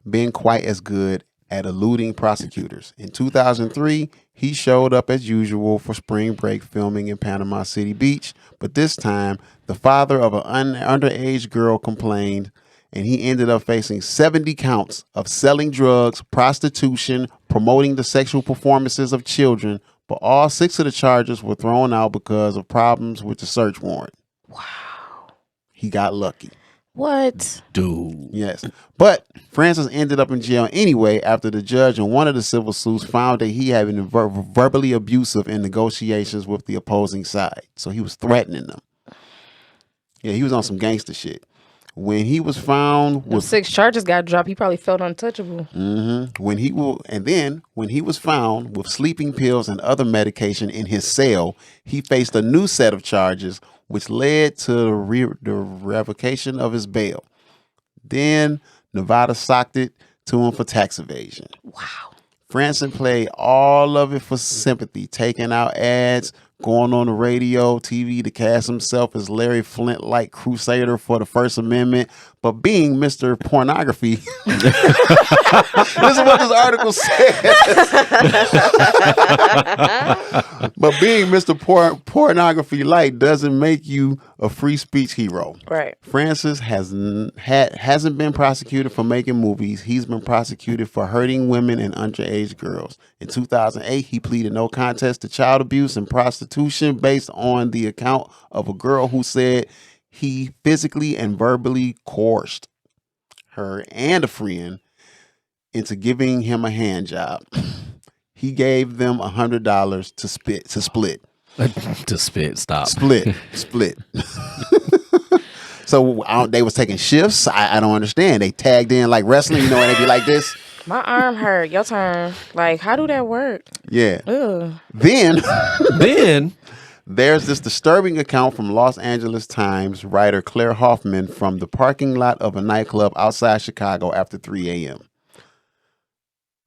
been quite as good at eluding prosecutors. In 2003, he showed up as usual for spring break filming in Panama City Beach, but this time the father of an underage girl complained, and he ended up facing 70 counts of selling drugs, prostitution, promoting the sexual performances of children, but all 6 of the charges were thrown out because of problems with the search warrant. Wow. He got lucky. What? Dude. Yes. But Francis ended up in jail anyway after the judge in one of the civil suits found that he had been verbally abusive in negotiations with the opposing side. So he was threatening them. Yeah, he was on some gangster shit. When he was found When with 6 charges got dropped, he probably felt untouchable. when he was found with sleeping pills and other medication in his cell, he faced a new set of charges, which led to the revocation of his bail. Then Nevada socked it to him for tax evasion. Wow. Francis played all of it for sympathy, taking out ads, going on the radio, TV to cast himself as Larry Flint-like crusader for the First Amendment, but being Mr. Pornography. This is what this article says. But being Mr. Pornography light doesn't make you a free speech hero. Right. Francis hasn't been prosecuted for making movies. He's been prosecuted for hurting women and underage girls. In 2008, he pleaded no contest to child abuse and prostitution based on the account of a girl who said he physically and verbally coerced her and a friend into giving him a hand job. He gave them $100 to split. To spit. Stop. Split. So they was taking shifts. I don't understand. They tagged in like wrestling, and they be like this. My arm hurt. Your turn. Like, how do that work? Yeah. Ugh. Then There's this disturbing account from Los Angeles Times writer Claire Hoffman from the parking lot of a nightclub outside Chicago after 3 a.m.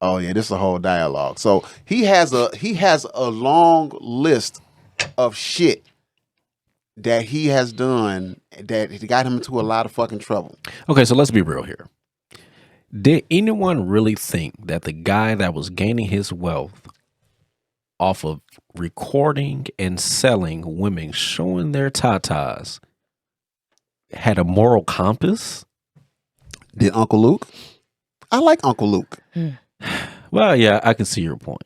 Oh yeah, this is a whole dialogue. So he has a long list of shit that he has done that got him into a lot of fucking trouble. okay, so let's be real here. Did anyone really think that the guy that was gaining his wealth off of recording and selling women showing their tatas had a moral compass? Did Uncle Luke? I like Uncle Luke. Well, yeah, I can see your point.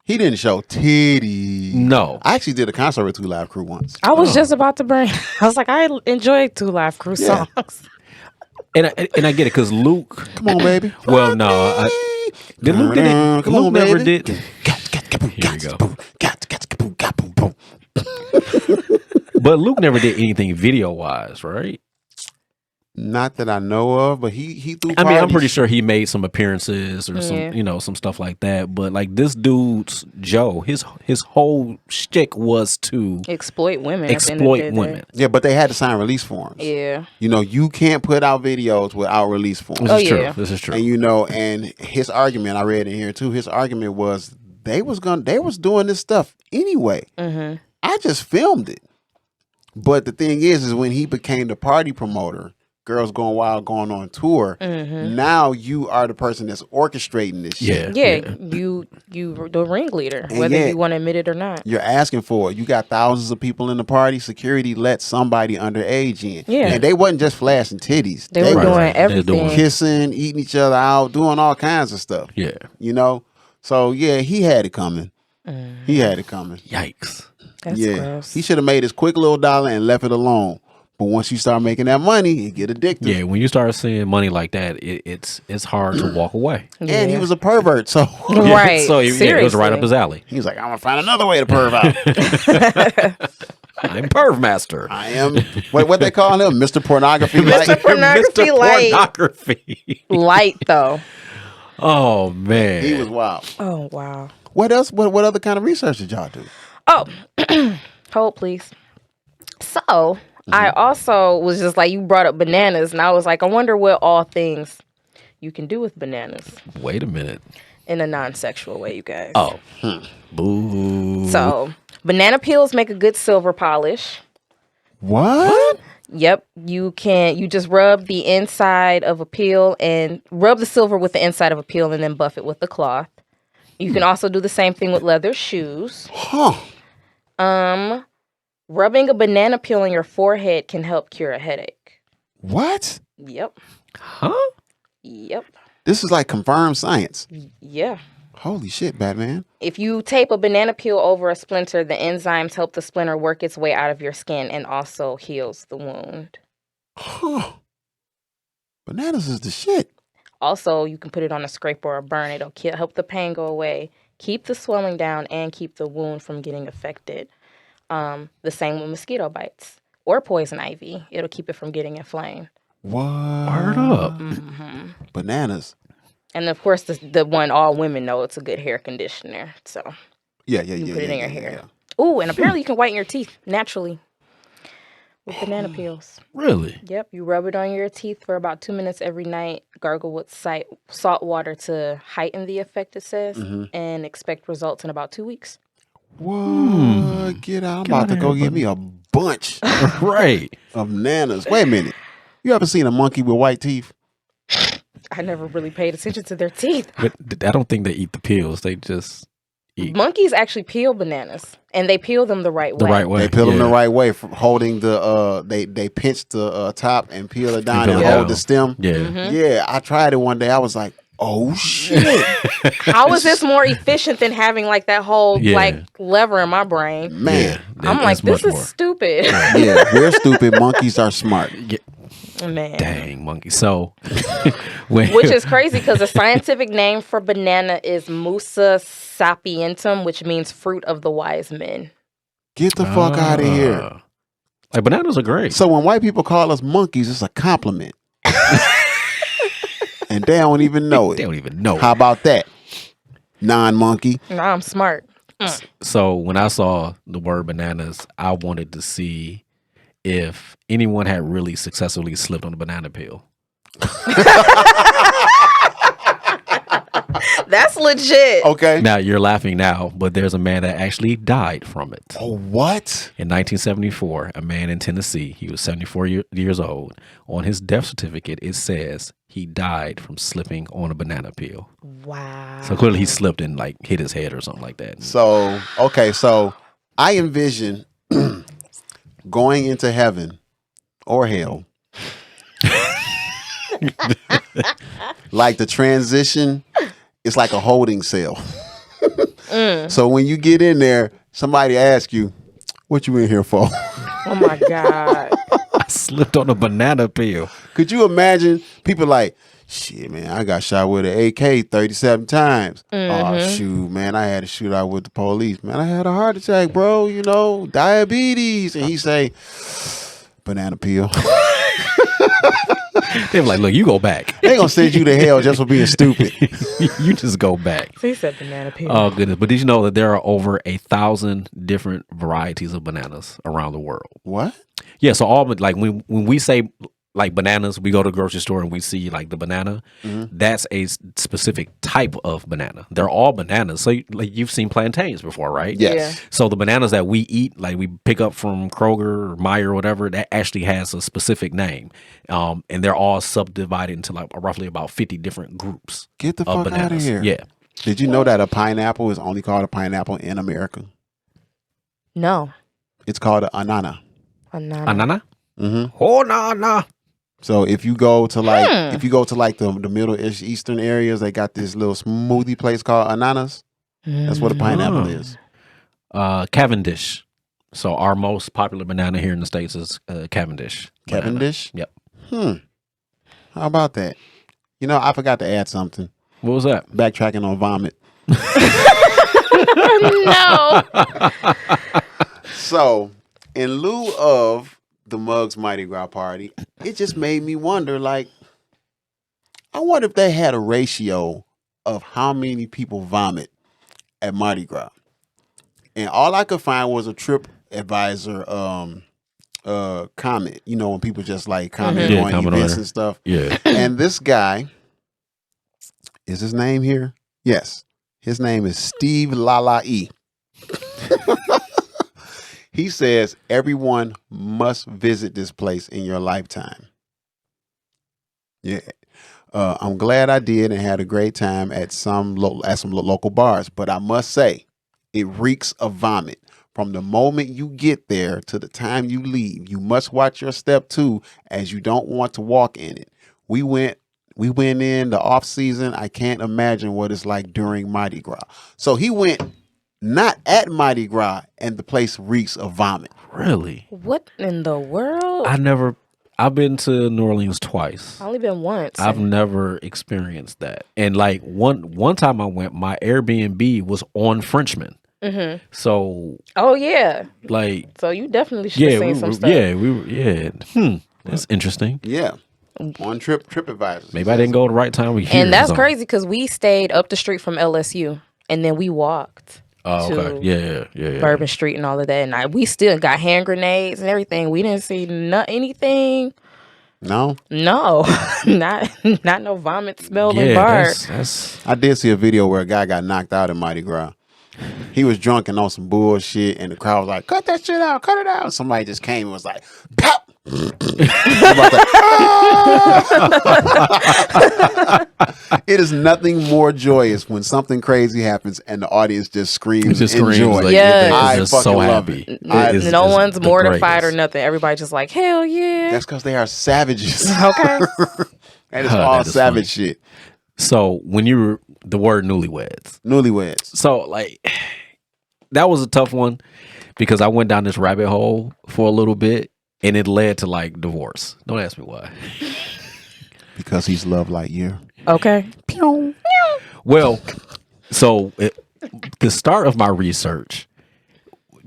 He didn't show titties. No. I actually did a concert with 2 Live Crew once. I was just about to bring. I was like, I enjoy 2 Live Crew Yeah. songs. And I get it because Luke. Come on, baby. Well, no. Luke didn't. Come Luke on, never baby. did. Here we go. But Luke never did anything video wise, right? Not that I know of, but he threw I mean, I'm parties. pretty sure he made some appearances or some, some stuff like that. But like this dude's Joe, his whole shtick was to exploit women. exploit women. Yeah, but they had to sign release forms. Yeah. You know, you can't put out videos without release forms. This is true. This is true. And you know, and his argument, I read in here too. His argument was they was doing this stuff anyway. Mm-hmm. I just filmed it. But the thing is when he became the party promoter, Girls Going Wild, going on tour. Mm-hmm. Now you are the person that's orchestrating this shit. Yeah. You the ringleader, And whether you want to admit it or not. You're asking for it. You got thousands of people in the party. Security let somebody underage in. Yeah. And they wasn't just flashing titties. They were doing everything. doing Kissing, eating each other out, doing all kinds of stuff. Yeah. You know? So yeah, he had it coming. He had it coming. Yikes. That's yeah. gross. He should have made his quick little dollar and left it alone. But once you start making that money, you get addicted. Yeah, when you start seeing money like that, it's hard to walk away. And he was a pervert, so Right. So it was right up his alley. he was like, I'm gonna find another way to perv out. I'm perv master. I am what they call him? Mr. Pornography. Mr. Light? Pornography Mr. light. Pornography. Light though. Oh man. He was wild. Oh wow. What else? What other kind of research did y'all do? Oh, hold please. So I also was just like, you brought up bananas, and I was like, I wonder what all things you can do with bananas Wait a minute. in a non-sexual way, you guys. Oh. Boo. So banana peels make a good silver polish. What? Yep, you just rub the inside of a peel and rub the silver with the inside of a peel and then buff it with the cloth. You can also do the same thing with leather shoes. Huh. Rubbing a banana peel on your forehead can help cure a headache. What? Yep. Huh? Yep. This is like confirmed science. Yeah. Holy shit, Batman. If you tape a banana peel over a splinter, the enzymes help the splinter work its way out of your skin and also heals the wound. Huh. Bananas is the shit. Also, you can put it on a scrape or a burn. It'll help the pain go away, keep the swelling down, and keep the wound from getting affected. The same with mosquito bites or poison ivy. It'll keep it from getting inflamed. What? Word up. Mm-hmm. Bananas. And of course, the one all women know, it's a good hair conditioner. So Yeah. you put it in your hair. Yeah. Ooh, and apparently you can whiten your teeth naturally with banana peels. Really? Yep, you rub it on your teeth for about 2 minutes every night. Gargle with salt water to heighten the effect, it says, and expect results in about 2 weeks. What? Get out. I'm about to go get me a bunch Right. of bananas. Wait a minute. You ever seen a monkey with white teeth? I never really paid attention to their teeth. But I don't think they eat the peels. They just eat Monkeys actually peel bananas, and they peel them the right way. the right way. They peel them the Yeah. right way, from holding the they pinch the top and peel it down peel and it hold down. the stem. Yeah. Yeah, I tried it one day. I was like, oh shit, How is this more efficient than having like that whole Yeah. like lever in my brain? man. I'm like, this is stupid. Yeah, we're stupid. Monkeys are smart. Man. Dang, monkey. So, when, Which is crazy because the scientific name for banana is Musa sapientum, which means fruit of the wise men. Get the fuck out of here. Like bananas are great. So when white people call us monkeys, it's a compliment, and they don't even know it. They don't even know. How about that, non-monkey? Nah, I'm smart. So when I saw the word bananas, I wanted to see if anyone had really successfully slipped on a banana peel. That's legit. Okay. Now you're laughing now, but there's a man that actually died from it. Oh, what? In 1974, a man in Tennessee, he was 74 years old. On his death certificate, it says he died from slipping on a banana peel. Wow. So clearly he slipped and like hit his head or something like that. So, okay, so I envision going into heaven or hell. Like the transition, it's like a holding cell. So when you get in there, somebody asks you, what you in here for? Oh my God. I slipped on a banana peel. Could you imagine people like, Shit, man, I got shot with an AK 37 times. Oh, shoot, man, I had to shoot out with the police. Man, I had a heart attack, bro, you know, diabetes. And he say, banana peel. They were like, look, you go back. They gonna send you to hell just for being stupid. You just go back. So he said banana peel. Oh, goodness. But did you know that there are over 1,000 different varieties of bananas around the world? What? Yeah, so all like when we say like bananas, we go to the grocery store and we see like the banana. That's a specific type of banana. They're all bananas. So like you've seen plantains before, right? Yes. Yeah. So the bananas that we eat, like we pick up from Kroger or Meyer or whatever, that actually has a specific name, and they're all subdivided into like roughly about 50 different groups. Get the of fuck out of bananas. here. Yeah. Did you know that a pineapple is only called a pineapple in America? No. It's called an anana. Anana? Mm-hmm. Oh, nah. So if you go to like the Middle Eastern areas, they got this little smoothie place called Ananas. That's what a pineapple is. Cavendish. So our most popular banana here in the States is Cavendish. banana. Cavendish? Yep. How about that? You know, I forgot to add something. What was that? Backtracking on vomit. No. So, in lieu of the Muggs Mardi Gras party, it just made me wonder, like, I wonder if they had a ratio of how many people vomit at Mardi Gras. And all I could find was a Trip Advisor comment. You know, when people just like comment Yeah, on comment events on and stuff. Yeah. And this guy, is his name here? Yes. His name is Steve Lalai. He says everyone must visit this place in your lifetime. Yeah. I'm glad I did and had a great time at some local bars, but I must say it reeks of vomit. From the moment you get there to the time you leave, you must watch your step too, as you don't want to walk in it. We went in the off season. I can't imagine what it's like during Mardi Gras. So he went not at Mardi Gras, and the place reeks of vomit. Really? What in the world? I've been to New Orleans twice. I've only been once. I've never experienced that. And like one time I went, my Airbnb was on Frenchman. Mm-hmm. So Oh yeah. like So you definitely should have seen some stuff. That's interesting. Yeah. On TripAdvisor. Maybe I didn't go the right time. And that's crazy because we stayed up the street from LSU, and then we walked okay. Yeah. Bourbon Street and all of that. And we still got hand grenades and everything. We didn't see anything. No? No, not no vomit smell in Yeah, bars. that's I did see a video where a guy got knocked out at Mardi Gras. He was drunk and on some bullshit, and the crowd was like, cut that shit out, cut it out. Somebody just came and was like, pop! It is nothing more joyous when something crazy happens and the audience just screams in joy. like, Yes. I just fucking so love happy. it. No one's the mortified greatest. or nothing. Everybody just like, hell yeah. That's because they are savages. Okay. And it's all That is savage funny. shit. So when you were the word newlyweds, Newlyweds. so like that was a tough one because I went down this rabbit hole for a little bit and it led to like divorce. Don't ask me why. Because he's Love Lightyear. Okay. Well, so the start of my research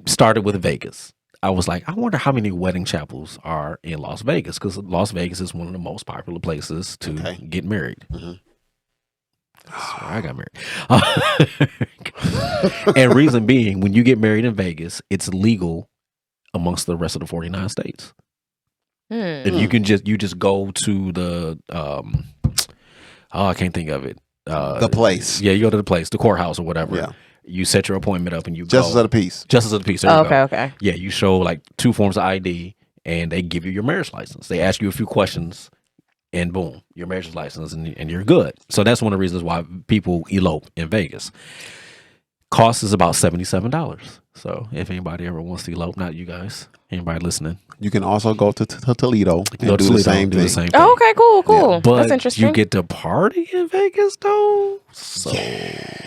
started with Vegas. I was like, I wonder how many wedding chapels are in Las Vegas because Las Vegas is one of the most popular places to get married. Mm-hmm. That's where I got married. And reason being, when you get married in Vegas, it's legal amongst the rest of the 49 states. And you can just go to the I can't think of it. The place. Yeah, you go to the place, the courthouse or whatever. Yeah. You set your appointment up and you Justice go. of the Peace. Justice of the Peace. There you go. Okay. Yeah, you show like 2 forms of ID and they give you your marriage license. They ask you a few questions and boom, your marriage license and you're good. So that's one of the reasons why people elope in Vegas. Cost is about $77. So if anybody ever wants to elope, not you guys, anybody listening, You can also go to Toledo and go to do Toledo, the same do thing. the same thing. Oh, okay, cool. Yeah. But That's interesting. you get to party in Vegas though. So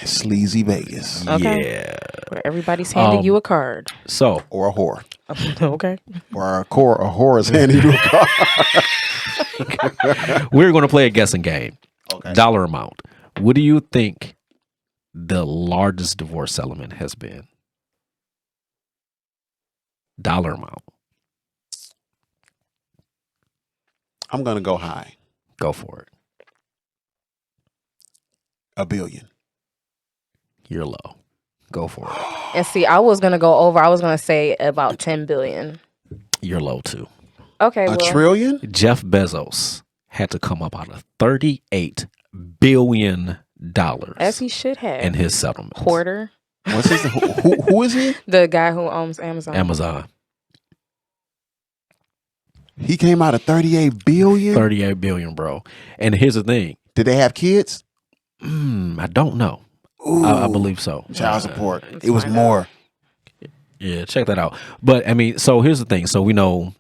Sleazy Vegas. Okay. yeah. Where everybody's handing you a card. So Or a whore. Okay. Or a whore is handing you a car. We're going to play a guessing game. Okay. Dollar amount. What do you think the largest divorce settlement has been? Dollar amount. I'm gonna go high. Go for it. $1 billion. You're low. Go for it. And see, I was gonna go over. I was gonna say about 10 billion. You're low too. Okay, A well, trillion? Jeff Bezos had to come up out of $38 billion as he should have. in his settlement. Hoarder, What's his? Who is he? the guy who owns Amazon. Amazon. He came out of 38 billion. 38 billion, bro. And here's the thing. Did they have kids? I don't know. Ooh, I believe so. child support. Let's It was find more. Yeah, check that out. But I mean, so here's the thing. So we know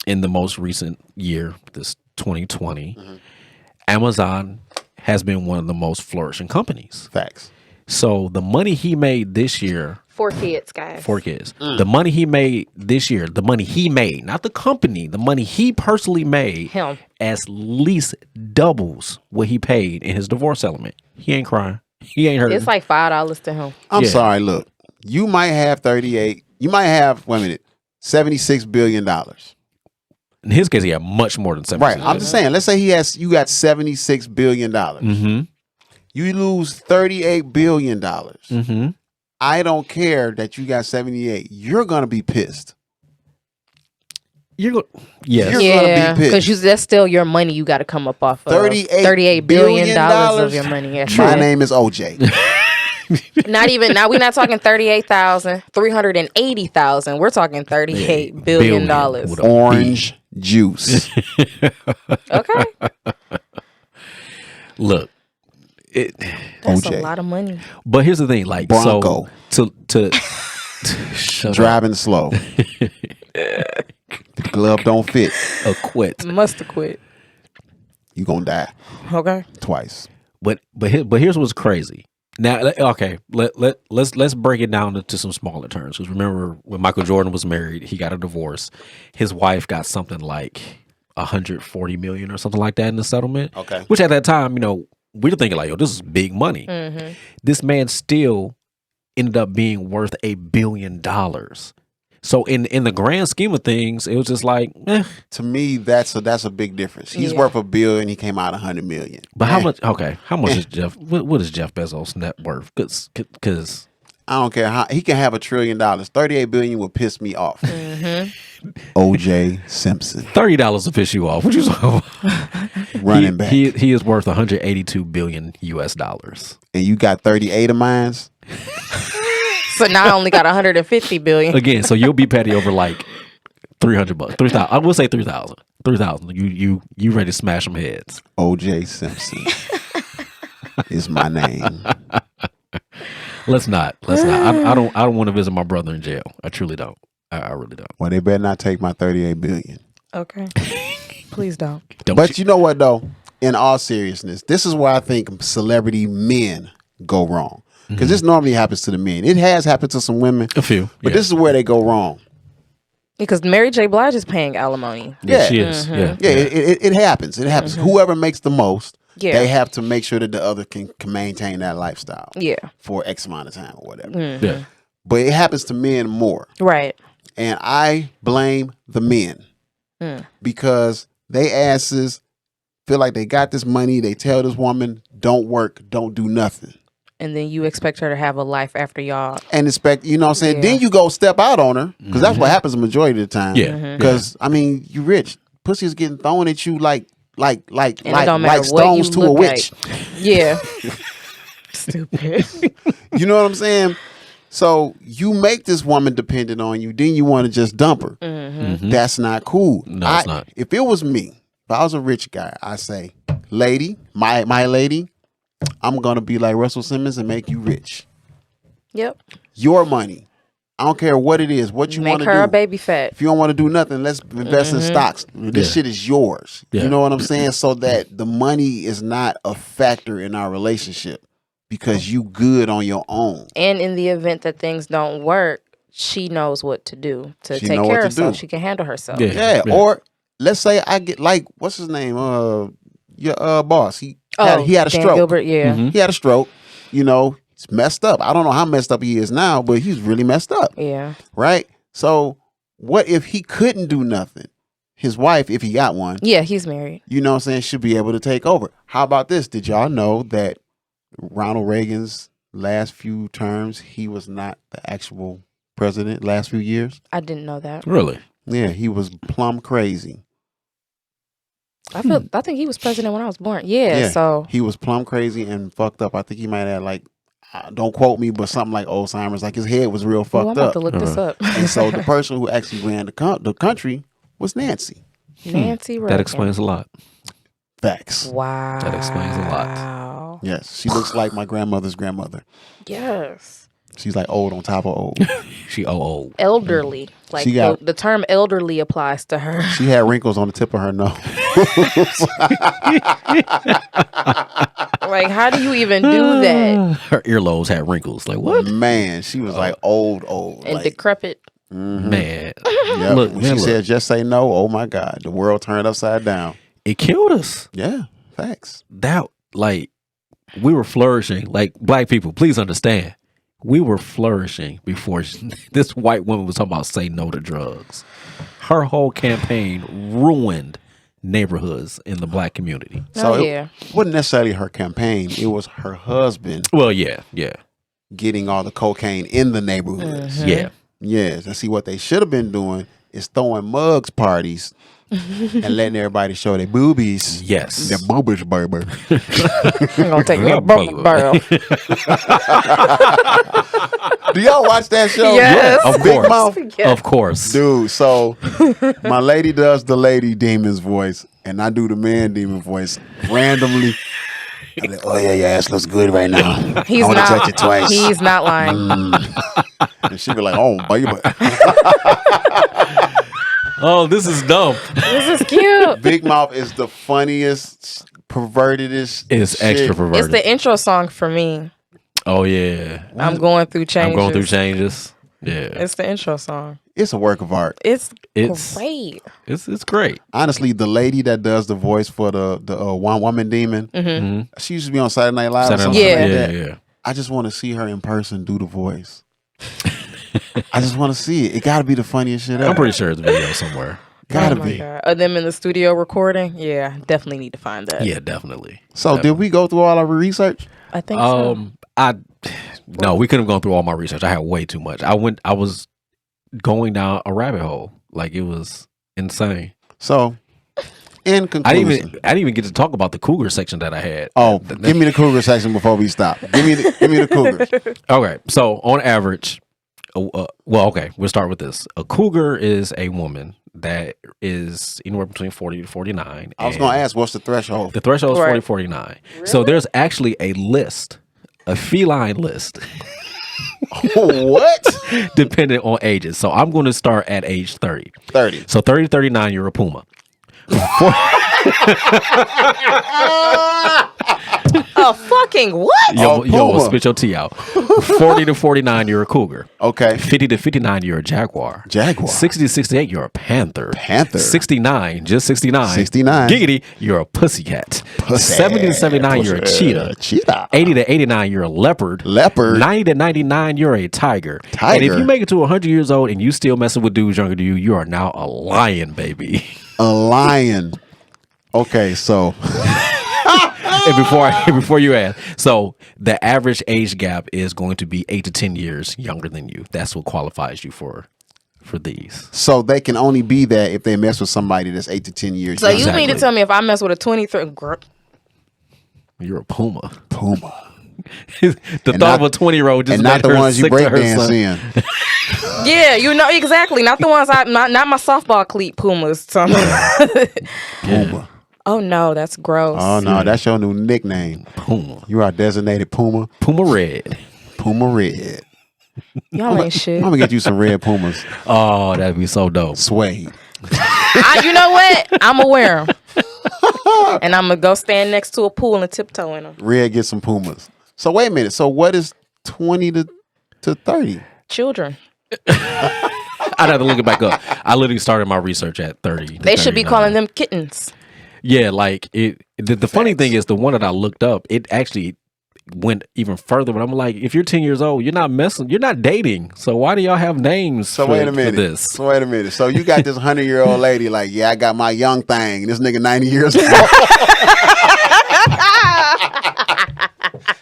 in the most recent year, this 2020, Amazon has been one of the most flourishing companies. Facts. So the money he made this year, 4 kids, guys. 4 kids, the money he made this year, the money he made, not the company, the money he personally made, Him. at least doubles what he paid in his divorce settlement. He ain't crying. He ain't hurting. It's like $5 to him. I'm Yeah. sorry. Look, you might have 38. You might have. Wait a minute. $76 billion. In his case, he had much more than 7. Right. I'm just saying. Let's say you got $76 billion. Mm-hmm. You lose $38 billion. Mm-hmm. I don't care that you got 78. You're gonna be pissed. You're go- yes. You're gonna be pissed. because that's still your money. You got to come up off of $38 billion of your money. Yeah, My sure. name is OJ. Not even now. We're not talking 38,000, 380,000. We're talking $38 billion. With a Orange juice. Okay, Look, that's OJ. a lot of money. but here's the thing, like Bronco. so to shut Driving slow. The glove don't fit. up, quit. Must have quit. You gonna die Okay. twice. But here's what's crazy. Now, okay, let's break it down into some smaller terms. Because remember, when Michael Jordan was married, he got a divorce. His wife got something like 140 million or something like that in the settlement. Okay. Which at that time, we were thinking like, yo, this is big money. Mm-hmm. This man still ended up being worth $1 billion. So in the grand scheme of things, it was just like, To me, that's a big difference. He's Yeah. worth $1 billion. He came out 100 million. But how much? Okay, how much is Jeff? What is Jeff Bezos' net worth? Because I don't care how he can have $1 trillion. 38 billion would piss me off. Mm-hmm. OJ Simpson, $30 will piss you off. What you talking about? running back, He is worth 182 billion US dollars. and you got 38 of mines. So now I only got 150 billion. Again, so you'll be petty over like $300, 3,000. I will say 3,000. 3,000. You ready to smash some heads? OJ Simpson is my name. Let's not. I don't want to visit my brother in jail. I truly don't. I really don't. Well, they better not take my 38 billion. Okay. Please don't. But you know what though? In all seriousness, this is where I think celebrity men go wrong. Because this normally happens to the men. It has happened to some women, A few, but yeah. this is where they go wrong. Because Mary J. Blige is paying alimony. Yeah, Yeah. she is. Yeah. Yeah, it happens. It happens. Whoever makes the most, Yeah. they have to make sure that the other can maintain that lifestyle Yeah. for X amount of time or whatever. Yeah. But it happens to men more. Right. And I blame the men because they asses feel like they got this money. They tell this woman, don't work, don't do nothing. And then you expect her to have a life after y'all. And expect, you know what I'm saying? Yeah. Then you go step out on her because that's what happens the majority of the time. Yeah. Because, I mean, you rich. Pussy is getting thrown at you like And it don't matter what stones you to a look witch. like. Yeah. Stupid. You know what I'm saying? So you make this woman dependent on you, then you want to just dump her. That's not cool. No, it's not. If it was me, if I was a rich guy, I say, lady, my lady, I'm gonna be like Russell Simmons and make you rich. Yep. Your money. I don't care what it is, what you want Make to her do. a baby fat. If you don't want to do nothing, let's invest in stocks. This Yeah. shit is yours. Yeah. You know what I'm saying? So that the money is not a factor in our relationship because you good on your own. And in the event that things don't work, she knows what to do to She take know care what of to herself. do. She can handle herself. Yeah. Yeah. Yeah. Or let's say I get like what's his name? Your boss. He had a Dan stroke. Gilbert, yeah. Mhm. He had a stroke. You know, he's messed up. I don't know how messed up he is now, but he's really messed up. Yeah. Right? So what if he couldn't do nothing? His wife, if he got one, Yeah, he's married. you know what I'm saying, should be able to take over. How about this? Did y'all know that Ronald Reagan's last few terms, he was not the actual president last few years? I didn't know that. Really? Yeah, he was plumb crazy. I think he was president when I was born. Yeah. So he was plumb crazy and fucked up. I think he might have like, don't quote me, but something like Alzheimer's. Like his head was real I'm fucked about up. to look this up. And so the person who actually ran the country was Nancy. Nancy Reagan. That explains a lot. Facts. Wow. That explains a lot. Yes, she looks like my grandmother's grandmother. Yes. She's like old on top of old. She old. Elderly. Like She got- the term elderly applies to her. She had wrinkles on the tip of her nose. Like, how do you even do that? Her earlobes had wrinkles. Like what? Man, she was like old. And Like, decrepit. Man, yep. look, When man, she look. said, just say no. Oh my God. The world turned upside down. It killed us. Yeah, facts. That like we were flourishing. Like black people, please understand. We were flourishing before this white woman was talking about say no to drugs. Her whole campaign ruined neighborhoods in the black community. So yeah. it wasn't necessarily her campaign. It was her husband Well, yeah. getting all the cocaine in the neighborhoods. Yeah. Yes. And see, what they should have been doing is throwing mugs parties and letting everybody show their boobies. Yes. Their boobies, baby. I'm gonna take me a bubble barrel. Do y'all watch that show? Yes. Of Big course. Mouth? Yeah. Of course. Dude, so my lady does the lady demon's voice, and I do the man demon voice randomly. I'm like, oh yeah, your ass looks good right now. He's I want to not. touch it twice. He's not lying. And she be like, oh, baby. Oh, this is dumb. This is cute. Big Mouth is the funniest, pervertedest. It's shit. extra perverted. It's the intro song for me. Oh yeah. I'm going through changes. I'm going through changes. Yeah. It's the intro song. It's a work of art. It's It's great. it's great. Honestly, the lady that does the voice for the one woman demon, Mm-hmm. she used to be on Saturday Night Live. Saturday or Night something Yeah. like Yeah, that. yeah. I just want to see her in person do the voice. I just want to see it. It got to be the funniest shit ever. I'm pretty sure it's a video somewhere. Gotta Oh my be. God. Of them in the studio recording? Yeah, definitely need to find that. Yeah, definitely. So, did we go through all our research? I think so. No, we couldn't have gone through all my research. I had way too much. I was going down a rabbit hole. Like it was insane. So, in I conclusion, didn't even get to talk about the cougar section that I had. oh, give me the cougar section before we stop. Give me the cougars. Okay, so on average, we'll start with this. A cougar is a woman that is anywhere between 40 to 49. I was going to ask, what's the threshold? The threshold is Right. 40 49. So there's actually a list, a feline list, What? depending on ages. So I'm going to start at age 30. 30. So 30 to 39, you're a puma. A fucking what? Oh, Yo, puma. spit your tea out. 40 to 49, you're a cougar. Okay. 50 to 59, you're a jaguar. Jaguar. 60 to 68, you're a panther. Panther. 69, just 69. 69. Giggity, you're a pussycat. Pussy. 70 to 79, you're a Pussy. cheetah. Cheetah. 80 to 89, you're a leopard. Leopard. 90 to 99, you're a tiger. Tiger. And if you make it to 100 years old and you still messing with dudes younger than you, you are now a lion, baby. A lion. Okay, so And before you ask, so the average age gap is going to be 8 to 10 years younger than you. That's what qualifies you for these. they can only be that if they mess with somebody that's 8 to 10 years So young. you mean to Exactly. tell me if I mess with a 23 You're a puma. Puma. The thought not- of a 20-year-old just And not made the her ones you sick to break her dance son. in. Yeah, you know exactly. Not the ones not my softball cleat pumas. Puma. Oh no, that's gross. Oh no, that's your new nickname. Puma. You are designated Puma. Puma red. Puma Red. Y'all ain't shit. I'm gonna get you some red Pumas. Oh, that'd be so dope. Suede. You know what? I'm gonna wear them, and I'm gonna go stand next to a pool and tiptoe in them. Red get some Pumas. So wait a minute. So what is 20 to 30? Children. I'd have to look it back up. I literally started my research at 30. They should be calling them kittens. Yeah, like it. The funny thing is, the one that I looked up, it actually went even further. But I'm like, if you're 10 years old, you're not dating. So why do y'all have names? So for, wait a minute. For this? So wait a minute. So you got this 100-year-old lady like, yeah, I got my young thing. This nigga 90 years old.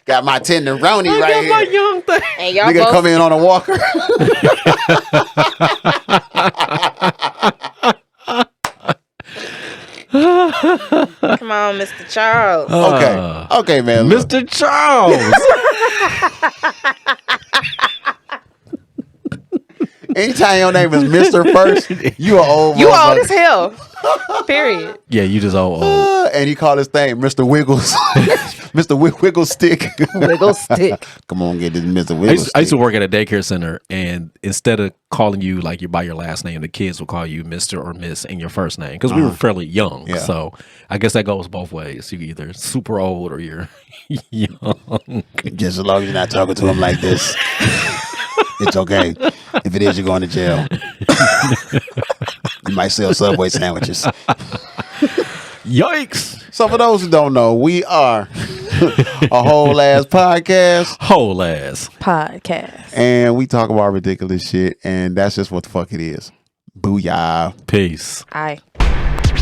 Got my tenderoni right here. My young thing. And y'all Nigga both come in on a walker. come on, Mr. Charles. Okay, man. Look. Mr. Charles. Anytime your name is Mr. First, you are old. You old as hell. Period. Yeah, you just old. And he called his thing Mr. Wiggles. Mr. Wiggle Stick. Wiggle Stick. Come on, get this Mr. Wiggle Stick. I used to work at a daycare center, and instead of calling you like you by your last name, the kids would call you Mr. or Miss in your first name because we were fairly young. Yeah. So I guess that goes both ways. You're either super old or you're young. Just as long as you're not talking to him like this, it's okay. If it is, you're going to jail. You might sell Subway sandwiches. Yikes. So for those who don't know, we are a whole ass podcast. Whole ass. Podcast. And we talk about ridiculous shit. And that's just what the fuck it is. Booyah. Peace. Aye.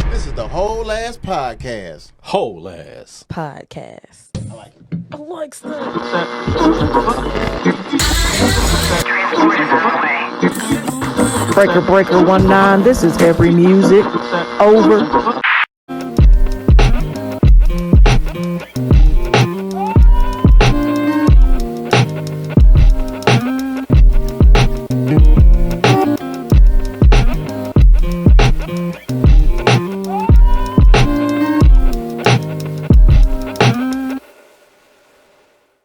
This is the whole ass podcast. Whole ass. Podcast. I like it. I like that. Breaker 19, this is EVRY Music. Over.